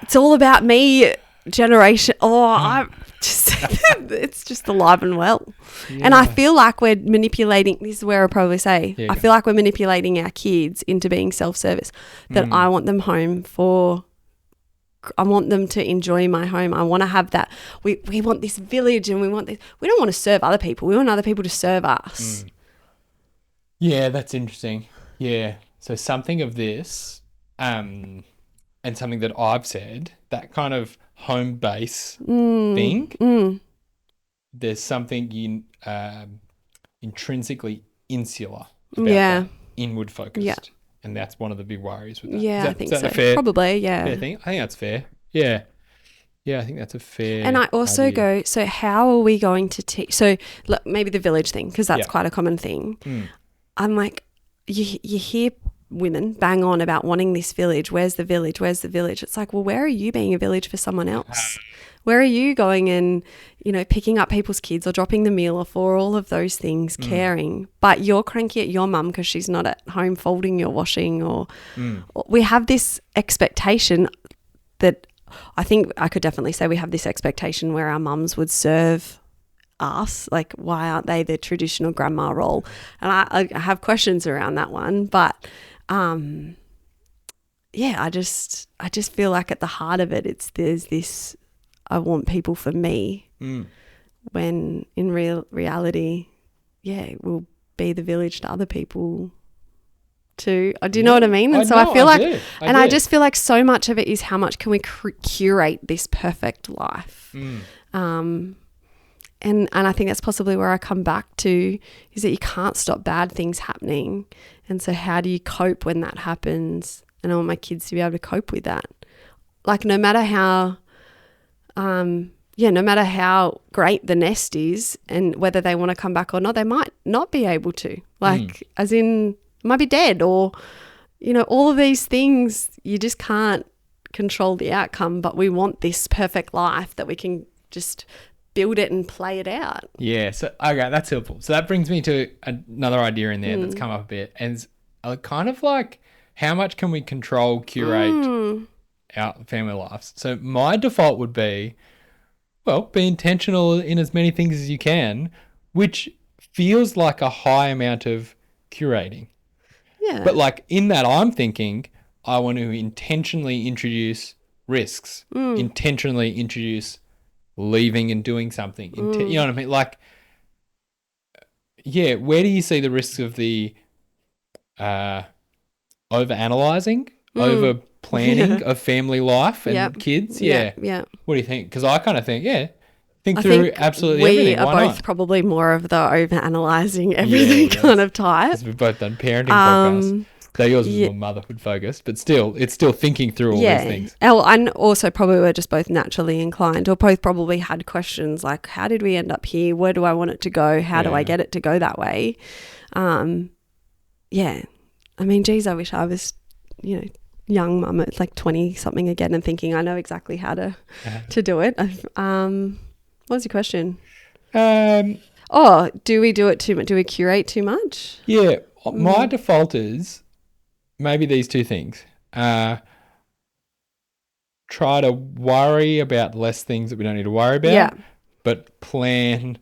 It's all about me generation. It's just alive and well. Yeah. And I feel like we're manipulating. This is where I'll probably say. I feel like we're manipulating our kids into being self-service. That I want them home I want them to enjoy my home. I want to have that. We want this village and we want this. We don't want to serve other people. We want other people to serve us. Yeah, that's interesting. Yeah. So something of this, and something that I've said, that kind of home base thing, there's something intrinsically insular about that, inward focused. Yeah. And that's one of the big worries with that. Yeah, I think so. Probably, yeah. Fair thing? I think that's fair. Yeah. Yeah, I think that's a fair And I also idea. so how are we going to teach? So look, maybe the village thing, because that's quite a common thing. I'm like, you hear women bang on about wanting this village. Where's the village? Where's the village? It's like, well, where are you being a village for someone else? Where are you going and, picking up people's kids or dropping the meal off or all of those things, caring, but you're cranky at your mum because she's not at home folding your washing or we have this expectation that I think I could definitely say we have this expectation where our mums would serve us. Like, why aren't they the traditional grandma role? And I have questions around that one, but I just feel like at the heart of it, there's this, I want people for me, when in reality, we'll be the village to other people too. Do you know what I mean? And I just feel like so much of it is how much can we curate this perfect life. And I think that's possibly where I come back to, is that you can't stop bad things happening. And so how do you cope when that happens? And I want my kids to be able to cope with that. Like no matter how great the nest is and whether they want to come back or not, they might not be able to. Like as in, might be dead or, all of these things, you just can't control the outcome, but we want this perfect life that we can just build it and play it out. Yeah. So, okay, that's helpful. So that brings me to another idea in there that's come up a bit, and it's kind of like how much can we control, curate our family lives? So my default would be, well, be intentional in as many things as you can, which feels like a high amount of curating. Yeah. But like in that, I'm thinking I want to intentionally introduce risks, intentionally introduce leaving and doing something. You know what I mean? Like, yeah, where do you see the risks of the over-analyzing, over-planning of family life and kids? Yeah. Yeah. What do you think? Because I kind of think, think I through think absolutely we everything. are Why both not? probably more of the over-analysing everything kind of type. Because we've both done parenting podcasts. So yours was more motherhood focused, but still, it's still thinking through all these things. And also probably we're just both naturally inclined, or both probably had questions like, how did we end up here? Where do I want it to go? How do I get it to go that way? Yeah. I mean, geez, I wish I was, young mum at like 20 something again and thinking I know exactly how to do it. What was your question? Do we do it too much? Do we curate too much? Yeah. My default is maybe these two things. Try to worry about less things that we don't need to worry about, but plan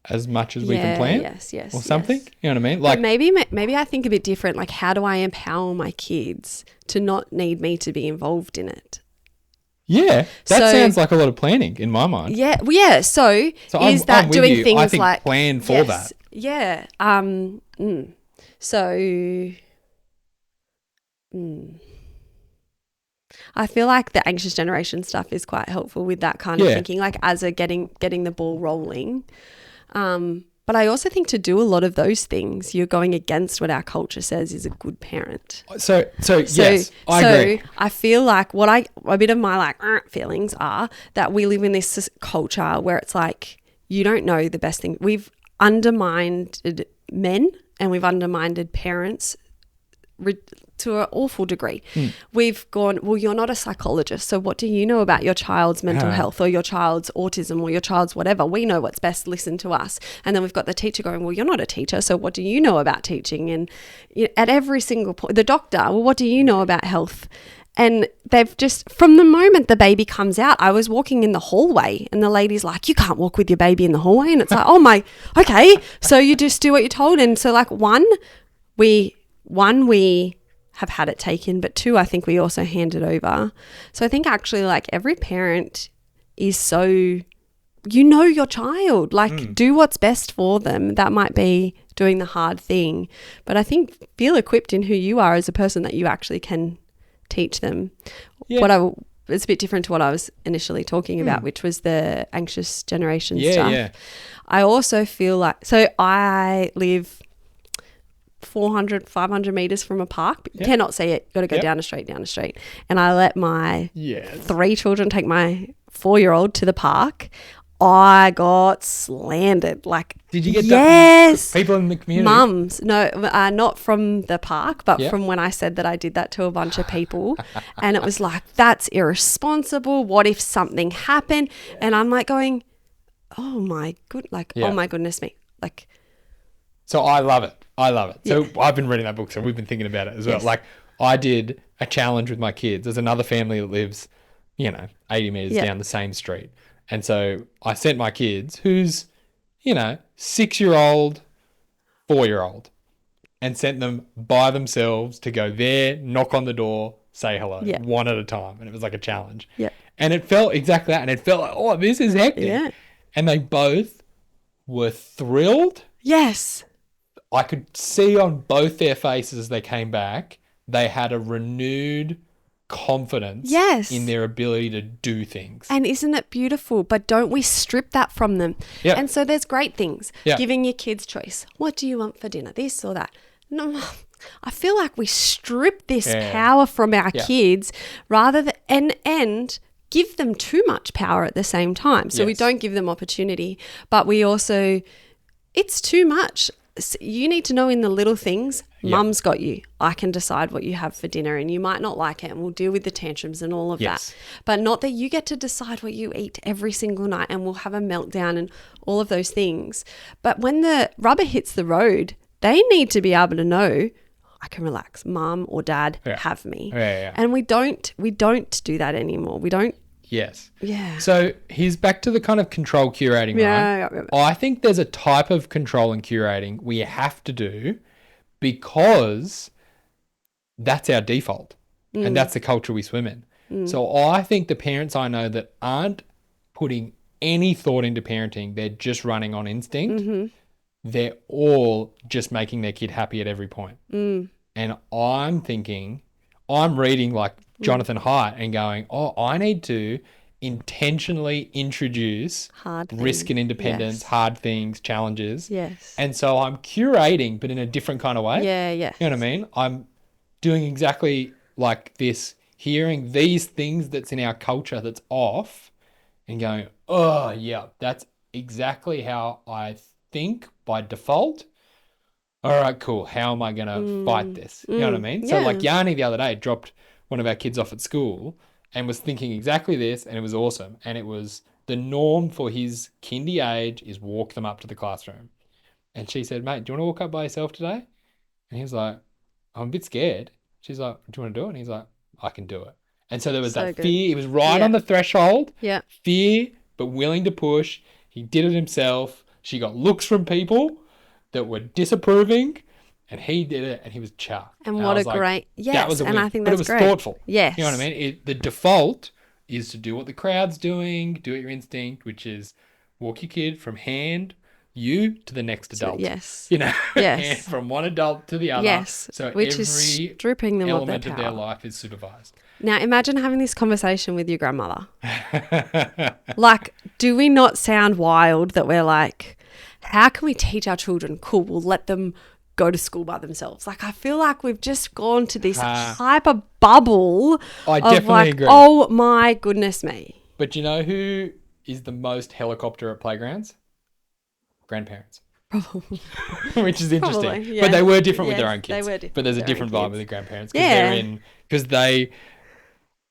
as much as we can plan. Yes. Or something. Yes. You know what I mean? Like, but maybe I think a bit different. Like, how do I empower my kids to not need me to be involved in it? Yeah, that sounds like a lot of planning in my mind. Yeah, well, yeah. So is that doing things I think like plan for that? Yeah. So, I feel like the anxious generation stuff is quite helpful with that kind of thinking, like as a getting the ball rolling. But I also think to do a lot of those things, you're going against what our culture says is a good parent. So yes, I agree. I feel like a bit of my feelings are that we live in this culture where it's like, you don't know the best thing. We've undermined men and we've undermined parents to an awful degree. We've gone, well, you're not a psychologist, so what do you know about your child's mental health or your child's autism or your child's whatever? We know what's best, listen to us. And then we've got the teacher going, well, you're not a teacher, so what do you know about teaching? And at every single point, the doctor, well, what do you know about health? And they've just, from the moment the baby comes out, I was walking in the hallway and the lady's like, you can't walk with your baby in the hallway. And it's like, oh my, okay. So you just do what you're told. And so like we have had it taken, but two, I think we also hand it over. So I think actually like every parent is so, your child, like do what's best for them. That might be doing the hard thing, but I think feel equipped in who you are as a person that you actually can teach them. Yeah. It's a bit different to what I was initially talking about, which was the anxious generation stuff. Yeah. I also feel like, so I live 400, 500 meters from a park. You cannot see it. Got to go down a street. And I let my 3 children take my 4-year-old to the park. I got slandered. Like, did you get yes, people in the community? Mums, no, not from the park, but from when I said that I did that to a bunch of people, and it was like, that's irresponsible. What if something happened? And I'm like going, oh my goodness me, like. So I love it. So I've been reading that book, so we've been thinking about it as well. Like, I did a challenge with my kids. There's another family that lives, 80 meters down the same street. And so I sent my kids, who's, 6-year-old, 4-year-old, and sent them by themselves to go there, knock on the door, say hello, one at a time. And it was like a challenge. Yeah. And it felt exactly that. And it felt like, oh, this is hectic. Yeah. And they both were thrilled. Yes. I could see on both their faces as they came back, they had a renewed confidence in their ability to do things. And isn't it beautiful? But don't we strip that from them? Yeah. And so there's great things. Yeah. Giving your kids choice. What do you want for dinner? This or that? No, I feel like we strip this power from our kids rather than and give them too much power at the same time. So we don't give them opportunity, but we also, it's too much. You need to know in the little things, Mum's got you. I can decide what you have for dinner and you might not like it and we'll deal with the tantrums and all of that. But not that you get to decide what you eat every single night and we'll have a meltdown and all of those things. But when the rubber hits the road, they need to be able to know, I can relax. Mum or dad, have me. Yeah. And we don't do that anymore. We don't. Yes. Yeah. So he's back to the kind of control curating, right? Yeah. I think there's a type of control and curating we have to do because that's our default and that's the culture we swim in. So I think the parents I know that aren't putting any thought into parenting, they're just running on instinct. They're all just making their kid happy at every point. And I'm thinking, I'm reading like Jonathan Haidt and going, I need to intentionally introduce Hard risk things. and independence, hard things, challenges. Yes. And so I'm curating, but in a different kind of way. Yeah. You know what I mean? I'm doing exactly like this, hearing these things that's in our culture that's off and going, oh, yeah, that's exactly how I think by default. All right, cool. How am I going to fight this? You know what I mean? So like Yanni the other day dropped one of our kids off at school and was thinking exactly this, and it was awesome. And it was the norm for his kindy age is walk them up to the classroom. And she said, mate, do you want to walk up by yourself today? And he was like, I'm a bit scared. She's like, do you want to do it? And he's like, I can do it. And so there was that fear. He was right on the threshold. Yeah. Fear, but willing to push. He did it himself. She got looks from people that were disapproving, and he did it, and he was chuffed. And what a great, that was a win. I think but that's it was great. thoughtful. Yes. You know what I mean? The default is to do what the crowd's doing, do it your instinct, which is walk your kid from you to the next adult. Yes. You know, Yes. and from one adult to the other. Yes. So Which every is stripping them of their element of their power. life is supervised. Now, imagine having this conversation with your grandmother. Like, do we not sound wild that we're like, how can we teach our children? Cool, we'll let them go to school by themselves. Like, I feel like we've just gone to this hyper bubble I of definitely like, agree. oh my goodness me. But you know who is the most helicopter at playgrounds? Grandparents. Probably. Which is interesting. Probably, yeah. But they were different with Yes, their own kids. they were different But there's a with their different own vibe kids. with the grandparents. Yeah. Because they,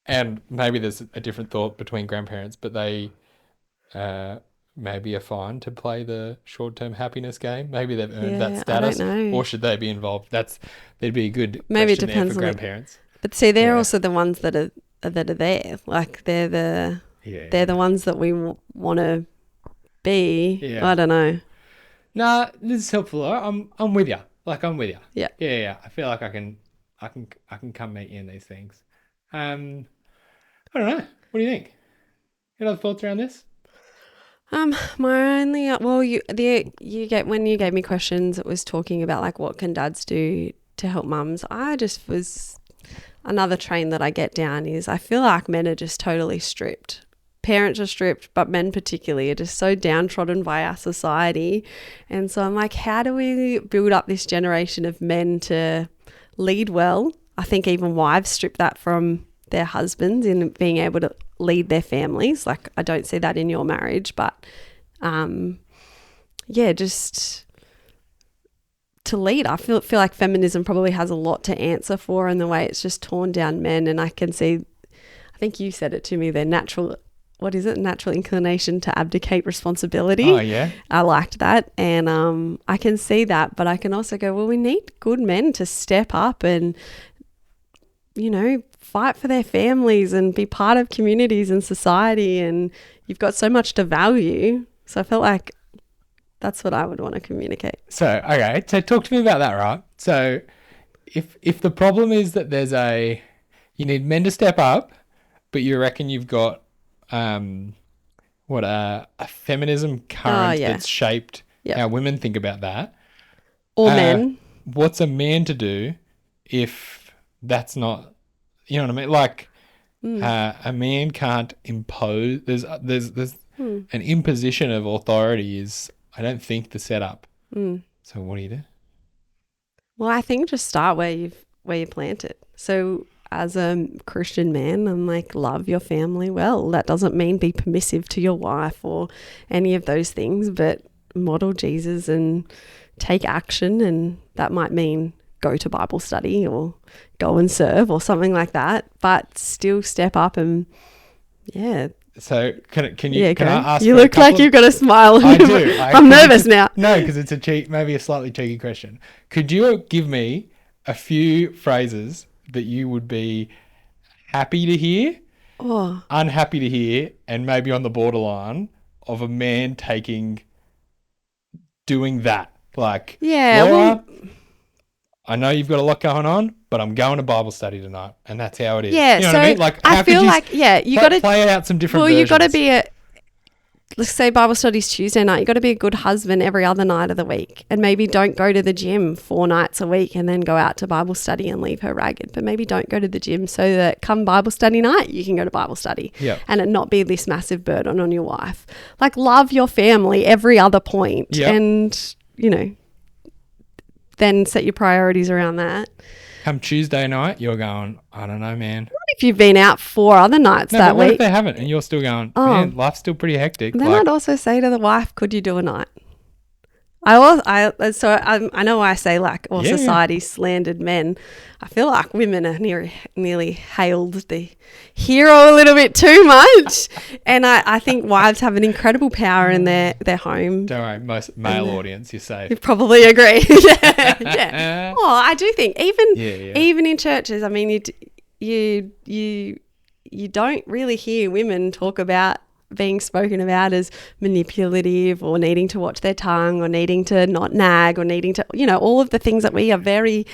and maybe there's a different thought between grandparents, but they maybe are fine to play the short-term happiness game. Maybe they've earned that Yeah, I status. don't know. Or should they be involved? There'd be a good Maybe it question there depends for on grandparents. But see, they're Yeah. also the ones that are there. Like, they're the ones that we want to be. Yeah. I don't know. Nah, this is helpful. I'm with you. Like, I'm with you. Yeah. Yeah. I feel like I can come meet you in these things. I don't know. What do you think? Any other thoughts around this? My only when you gave me questions, it was talking about like what can dads do to help mums. I just was another train that I get down is I feel like men are just totally stripped. Parents are stripped, but men particularly are just so downtrodden by our society. And so I'm like, how do we build up this generation of men to lead well? I think even wives strip that from their husbands in being able to lead their families. Like, I don't see that in your marriage, but just to lead. I feel like feminism probably has a lot to answer for in the way it's just torn down men. And I can see, I think you said it to me, their natural inclination to abdicate responsibility. Oh, yeah. I liked that. And I can see that, but I can also go, well, we need good men to step up and, you know, fight for their families and be part of communities and society. And you've got so much to value. So I felt like that's what I would want to communicate. So, okay. So talk to me about that, right? So if the problem is that you need men to step up, but you reckon you've got a feminism current that's shaped how women think about that. Or men. What's a man to do if that's not, you know what I mean? Like, a man can't impose. There's an imposition of authority is, I don't think, the setup. So what do you do? Well, I think just start where you plant it. So as a Christian man, I'm like, love your family well. That doesn't mean be permissive to your wife or any of those things, but model Jesus and take action. And that might mean go to Bible study or go and serve or something like that, but still step up and So can I ask? You look like you've got a smile. I do. I'm nervous now. No, because it's maybe a slightly cheeky question. Could you give me a few phrases that you would be happy to hear, unhappy to hear, and maybe on the borderline of a man doing that. Like, Laura, I know you've got a lot going on, but I'm going to Bible study tonight, and that's how it is. Yeah, you know so what I mean? Like, I feel like you got to play out some different. Well, versions. you got to be let's say Bible study's Tuesday night. You got to be a good husband every other night of the week, and maybe don't go to the gym 4 nights a week and then go out to Bible study and leave her ragged. But maybe don't go to the gym so that come Bible study night you can go to Bible study, and it not be this massive burden on your wife. Like, love your family every other point, and then set your priorities around that. Come Tuesday night, you're going, I don't know, man. What if you've been out 4 other nights that but what week? if they haven't and you're still going, man, life's still pretty hectic. Then I'd also say to the wife, could you do a night? I know I say like, society slandered men. I feel like women are nearly hailed the hero a little bit too much. And I think wives have an incredible power in their home. Don't worry, most male audience, you say. You probably agree. yeah. Oh, I do think even in churches, I mean, you don't really hear women talk about being spoken about as manipulative or needing to watch their tongue or needing to not nag or needing to, all of the things that we are very,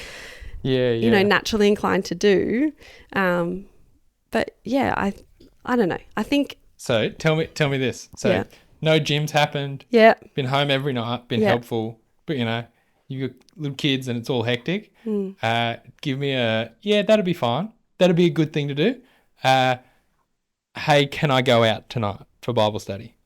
naturally inclined to do. But yeah, I don't know. I think. So tell me this. So no gyms happened. Yeah. Been home every night, been helpful, but you've got little kids and it's all hectic. Give me that'd be fine. That'd be a good thing to do. Hey, can I go out tonight for Bible study?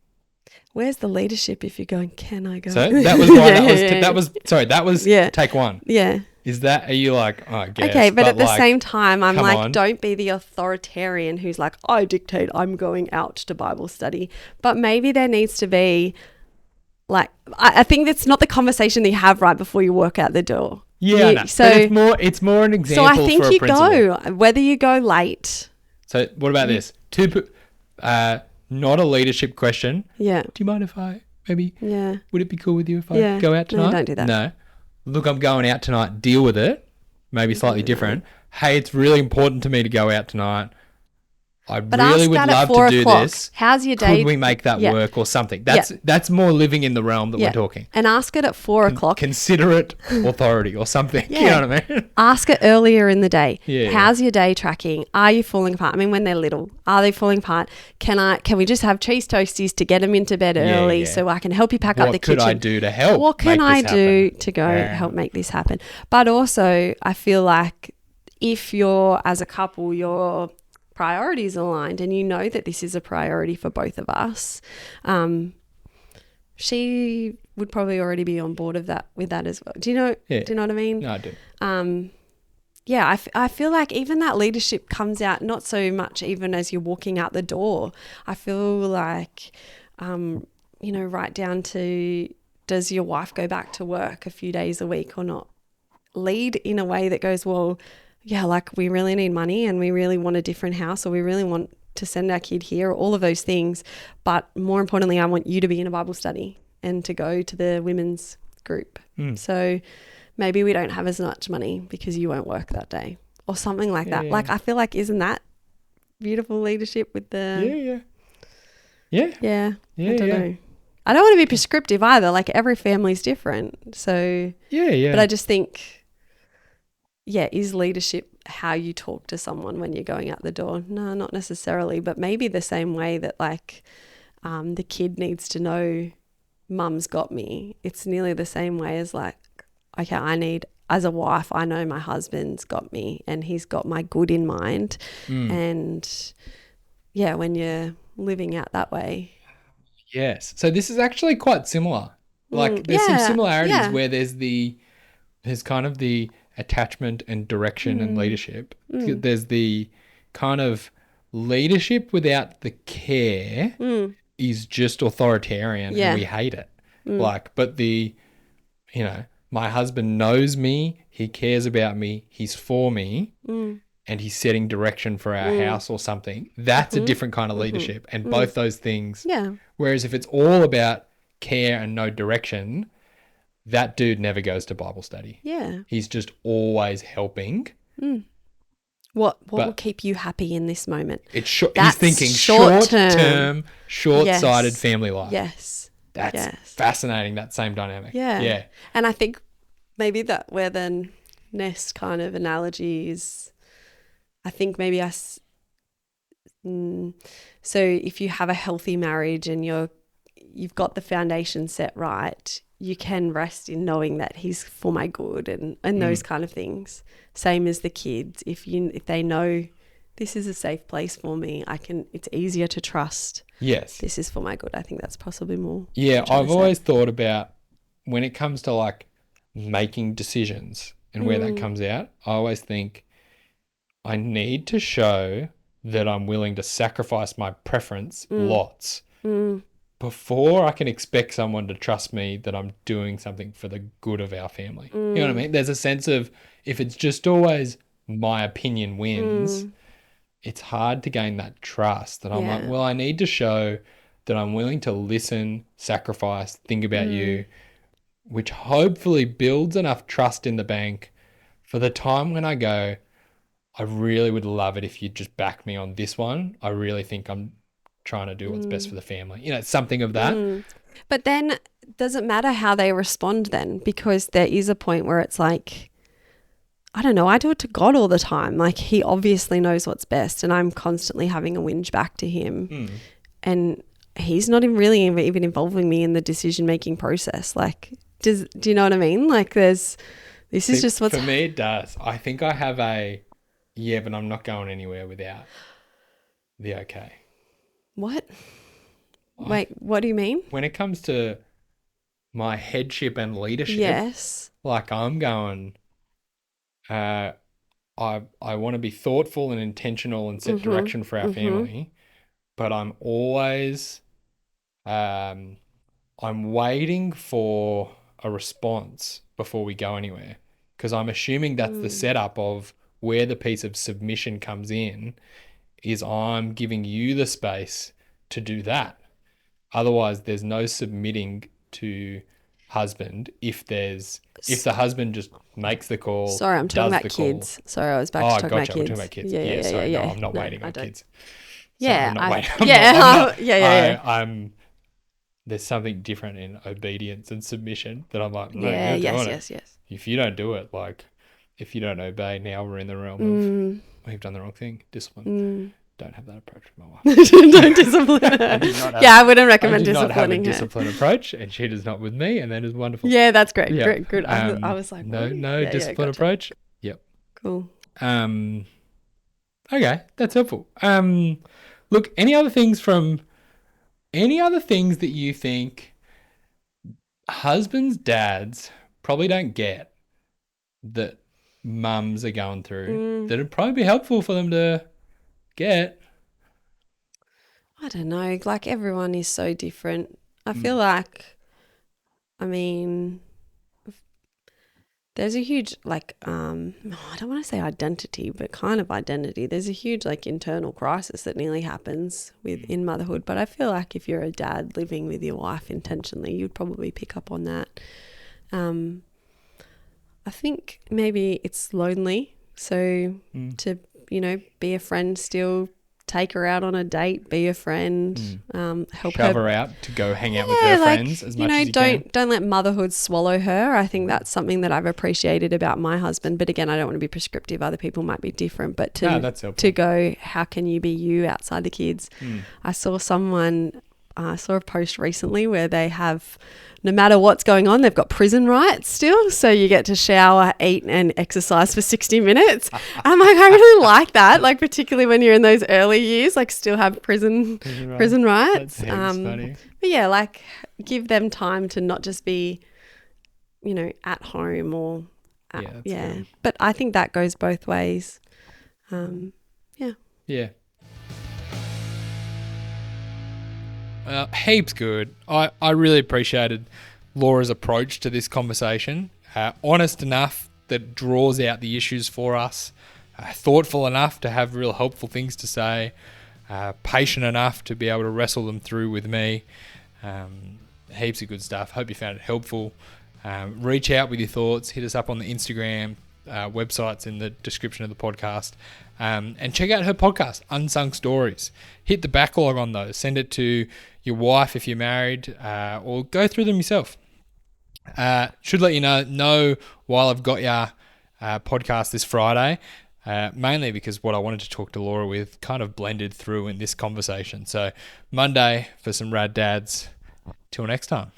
Where's the leadership if you're going, can I go? So that was why that was take one. Yeah. Are you like, oh, I guess. Okay, but at the same time, I'm like, on. Don't be the authoritarian who's like, I dictate, I'm going out to Bible study. But maybe there needs to be, like, I think that's not the conversation that you have right before you walk out the door. Yeah, no. So but it's more an example. So I think for you a principle. go, whether you go late. So what about this? Not a leadership question. Yeah. Do you mind if I maybe? Yeah. Would it be cool with you if I go out tonight? No, don't do that. No. Look, I'm going out tonight. Deal with it. Maybe slightly different. Hey, it's really important to me to go out tonight. I really would love to do this. How's your day? Could we make that work or something? That's more living in the realm that we're talking. And ask it at 4 o'clock. Considerate authority or something. You know what I mean? Ask it earlier in the day. Yeah. How's your day tracking? Are you falling apart? I mean, when they're little, are they falling apart? Can we just have cheese toasties to get them into bed early so I can help you pack up the kitchen? What could I do to help? What can I do to go help make this happen? But also, I feel like if you're, as a couple, your priorities aligned and you know that this is a priority for both of us, she would probably already be on board with that as well. Do you know what I mean? No, I do. I feel like even that leadership comes out not so much even as you're walking out the door. I feel like right down to, does your wife go back to work a few days a week or not? Lead in a way that goes, well, yeah, like we really need money and we really want a different house, or we really want to send our kid here, all of those things. But more importantly, I want you to be in a Bible study and to go to the women's group. So maybe we don't have as much money because you won't work that day or something like that. Like, I feel like, isn't that beautiful leadership with the... Yeah. I don't know. I don't want to be prescriptive either. Like, every family's different. So... Yeah. But I just think... is leadership how you talk to someone when you're going out the door? No, not necessarily, but maybe the same way that the kid needs to know mum's got me. It's nearly the same way as like, okay, as a wife, I know my husband's got me and he's got my good in mind. And when you're living out that way. Yes. So this is actually quite similar. Like there's some similarities where there's kind of the attachment and direction and leadership. There's the kind of leadership without the care is just authoritarian and we hate it. But my husband knows me, he cares about me, he's for me, and he's setting direction for our house or something. That's a different kind of leadership. And both those things. Yeah. Whereas if it's all about care and no direction, that dude never goes to Bible study. Yeah. He's just always helping. What But- will keep you happy in this moment? It's he's That's thinking short-term. short-term, short-sighted Yes. family life. Yes. That's Yes. fascinating, that same dynamic. Yeah. Yeah. And I think maybe that where the nest kind of analogy is, I think maybe so if you have a healthy marriage and you've got the foundation set right, you can rest in knowing that he's for my good and those kind of things. Same as the kids. If they know this is a safe place for me, it's easier to trust Yes. this is for my good. I think that's possibly more. Yeah, what I'm trying I've to say. always thought about when it comes to like making decisions and where that comes out, I always think I need to show that I'm willing to sacrifice my preference lots before I can expect someone to trust me that I'm doing something for the good of our family. You know what I mean? There's a sense of if it's just always my opinion wins, it's hard to gain that trust that I'm like, Yeah. well, I need to show that I'm willing to listen, sacrifice, think about you, which hopefully builds enough trust in the bank for the time when I go, I really would love it if you'd just back me on this one. I really think I'm trying to do what's best for the family. You know, it's something of that. But then does it matter how they respond then? Because there is a point where it's like, I don't know, I do it to God all the time. Like he obviously knows what's best and I'm constantly having a whinge back to him. And he's not even involving me in the decision-making process. Like, do you know what I mean? Like this is just what's... For me, it does. I think I have but I'm not going anywhere without the okay. What? Wait, what do you mean? When it comes to my headship and leadership, Yes. like I'm going, I want to be thoughtful and intentional and set direction for our family, but I'm always, I'm waiting for a response before we go anywhere because I'm assuming that's the setup of where the piece of submission comes in is I'm giving you the space to do that. Otherwise, there's no submitting to husband if the husband just makes the call. Sorry, I'm talking does about the call. kids. Sorry, I was back to talking gotcha. about kids. We're talking about kids. Yeah, Sorry, yeah. no, I'm not No, waiting I on don't. kids. Yeah, I'm not waiting. yeah. There's something different in obedience and submission that I'm like, no, Yeah, you're doing it. yes. If you don't do it, like, if you don't obey, now we're in the realm of we've done the wrong thing. Discipline. Don't have that approach with my wife. Don't discipline her. I wouldn't recommend I do not have a disciplining her. discipline approach, and she does not with me, and that is wonderful. Yeah, that's great. Yeah. Great, good. I was like, no what? discipline Gotcha. approach. Yep. Cool. Okay, that's helpful. Look, any other things that you think husbands, dads probably don't get that mums are going through that would probably be helpful for them to get? I don't know. Like everyone is so different. I feel like, I mean, there's a huge I don't want to say identity, but kind of identity. There's a huge internal crisis that nearly happens in motherhood. But I feel like if you're a dad living with your wife intentionally, you'd probably pick up on that. I think maybe it's lonely. So to, be a friend still, take her out on a date, be a friend, help Shove her. her out to go hang out with her friends as much as you can. Don't let motherhood swallow her. I think that's something that I've appreciated about my husband. But again, I don't want to be prescriptive. Other people might be different. But that's helpful. to go, how can you be you outside the kids? I saw a post recently where they have, no matter what's going on, they've got prison rights still. So you get to shower, eat and exercise for 60 minutes. I'm like, I really like that. Like particularly when you're in those early years, still have prison rights. That's funny. But yeah, give them time to not just be, at home or, Good. But I think that goes both ways. Yeah. Heaps good. I really appreciated Laura's approach to this conversation. Honest enough that draws out the issues for us. Thoughtful enough to have real helpful things to say. Patient enough to be able to wrestle them through with me. Heaps of good stuff. Hope you found it helpful. Reach out with your thoughts. Hit us up on the Instagram. Website's in the description of the podcast. And check out her podcast, Unsung Stories. Hit the backlog on those. Send it to your wife if you're married, or go through them yourself. Should let you know while I've got your podcast this Friday, mainly because what I wanted to talk to Laura with kind of blended through in this conversation. So Monday for some rad dads. Till next time.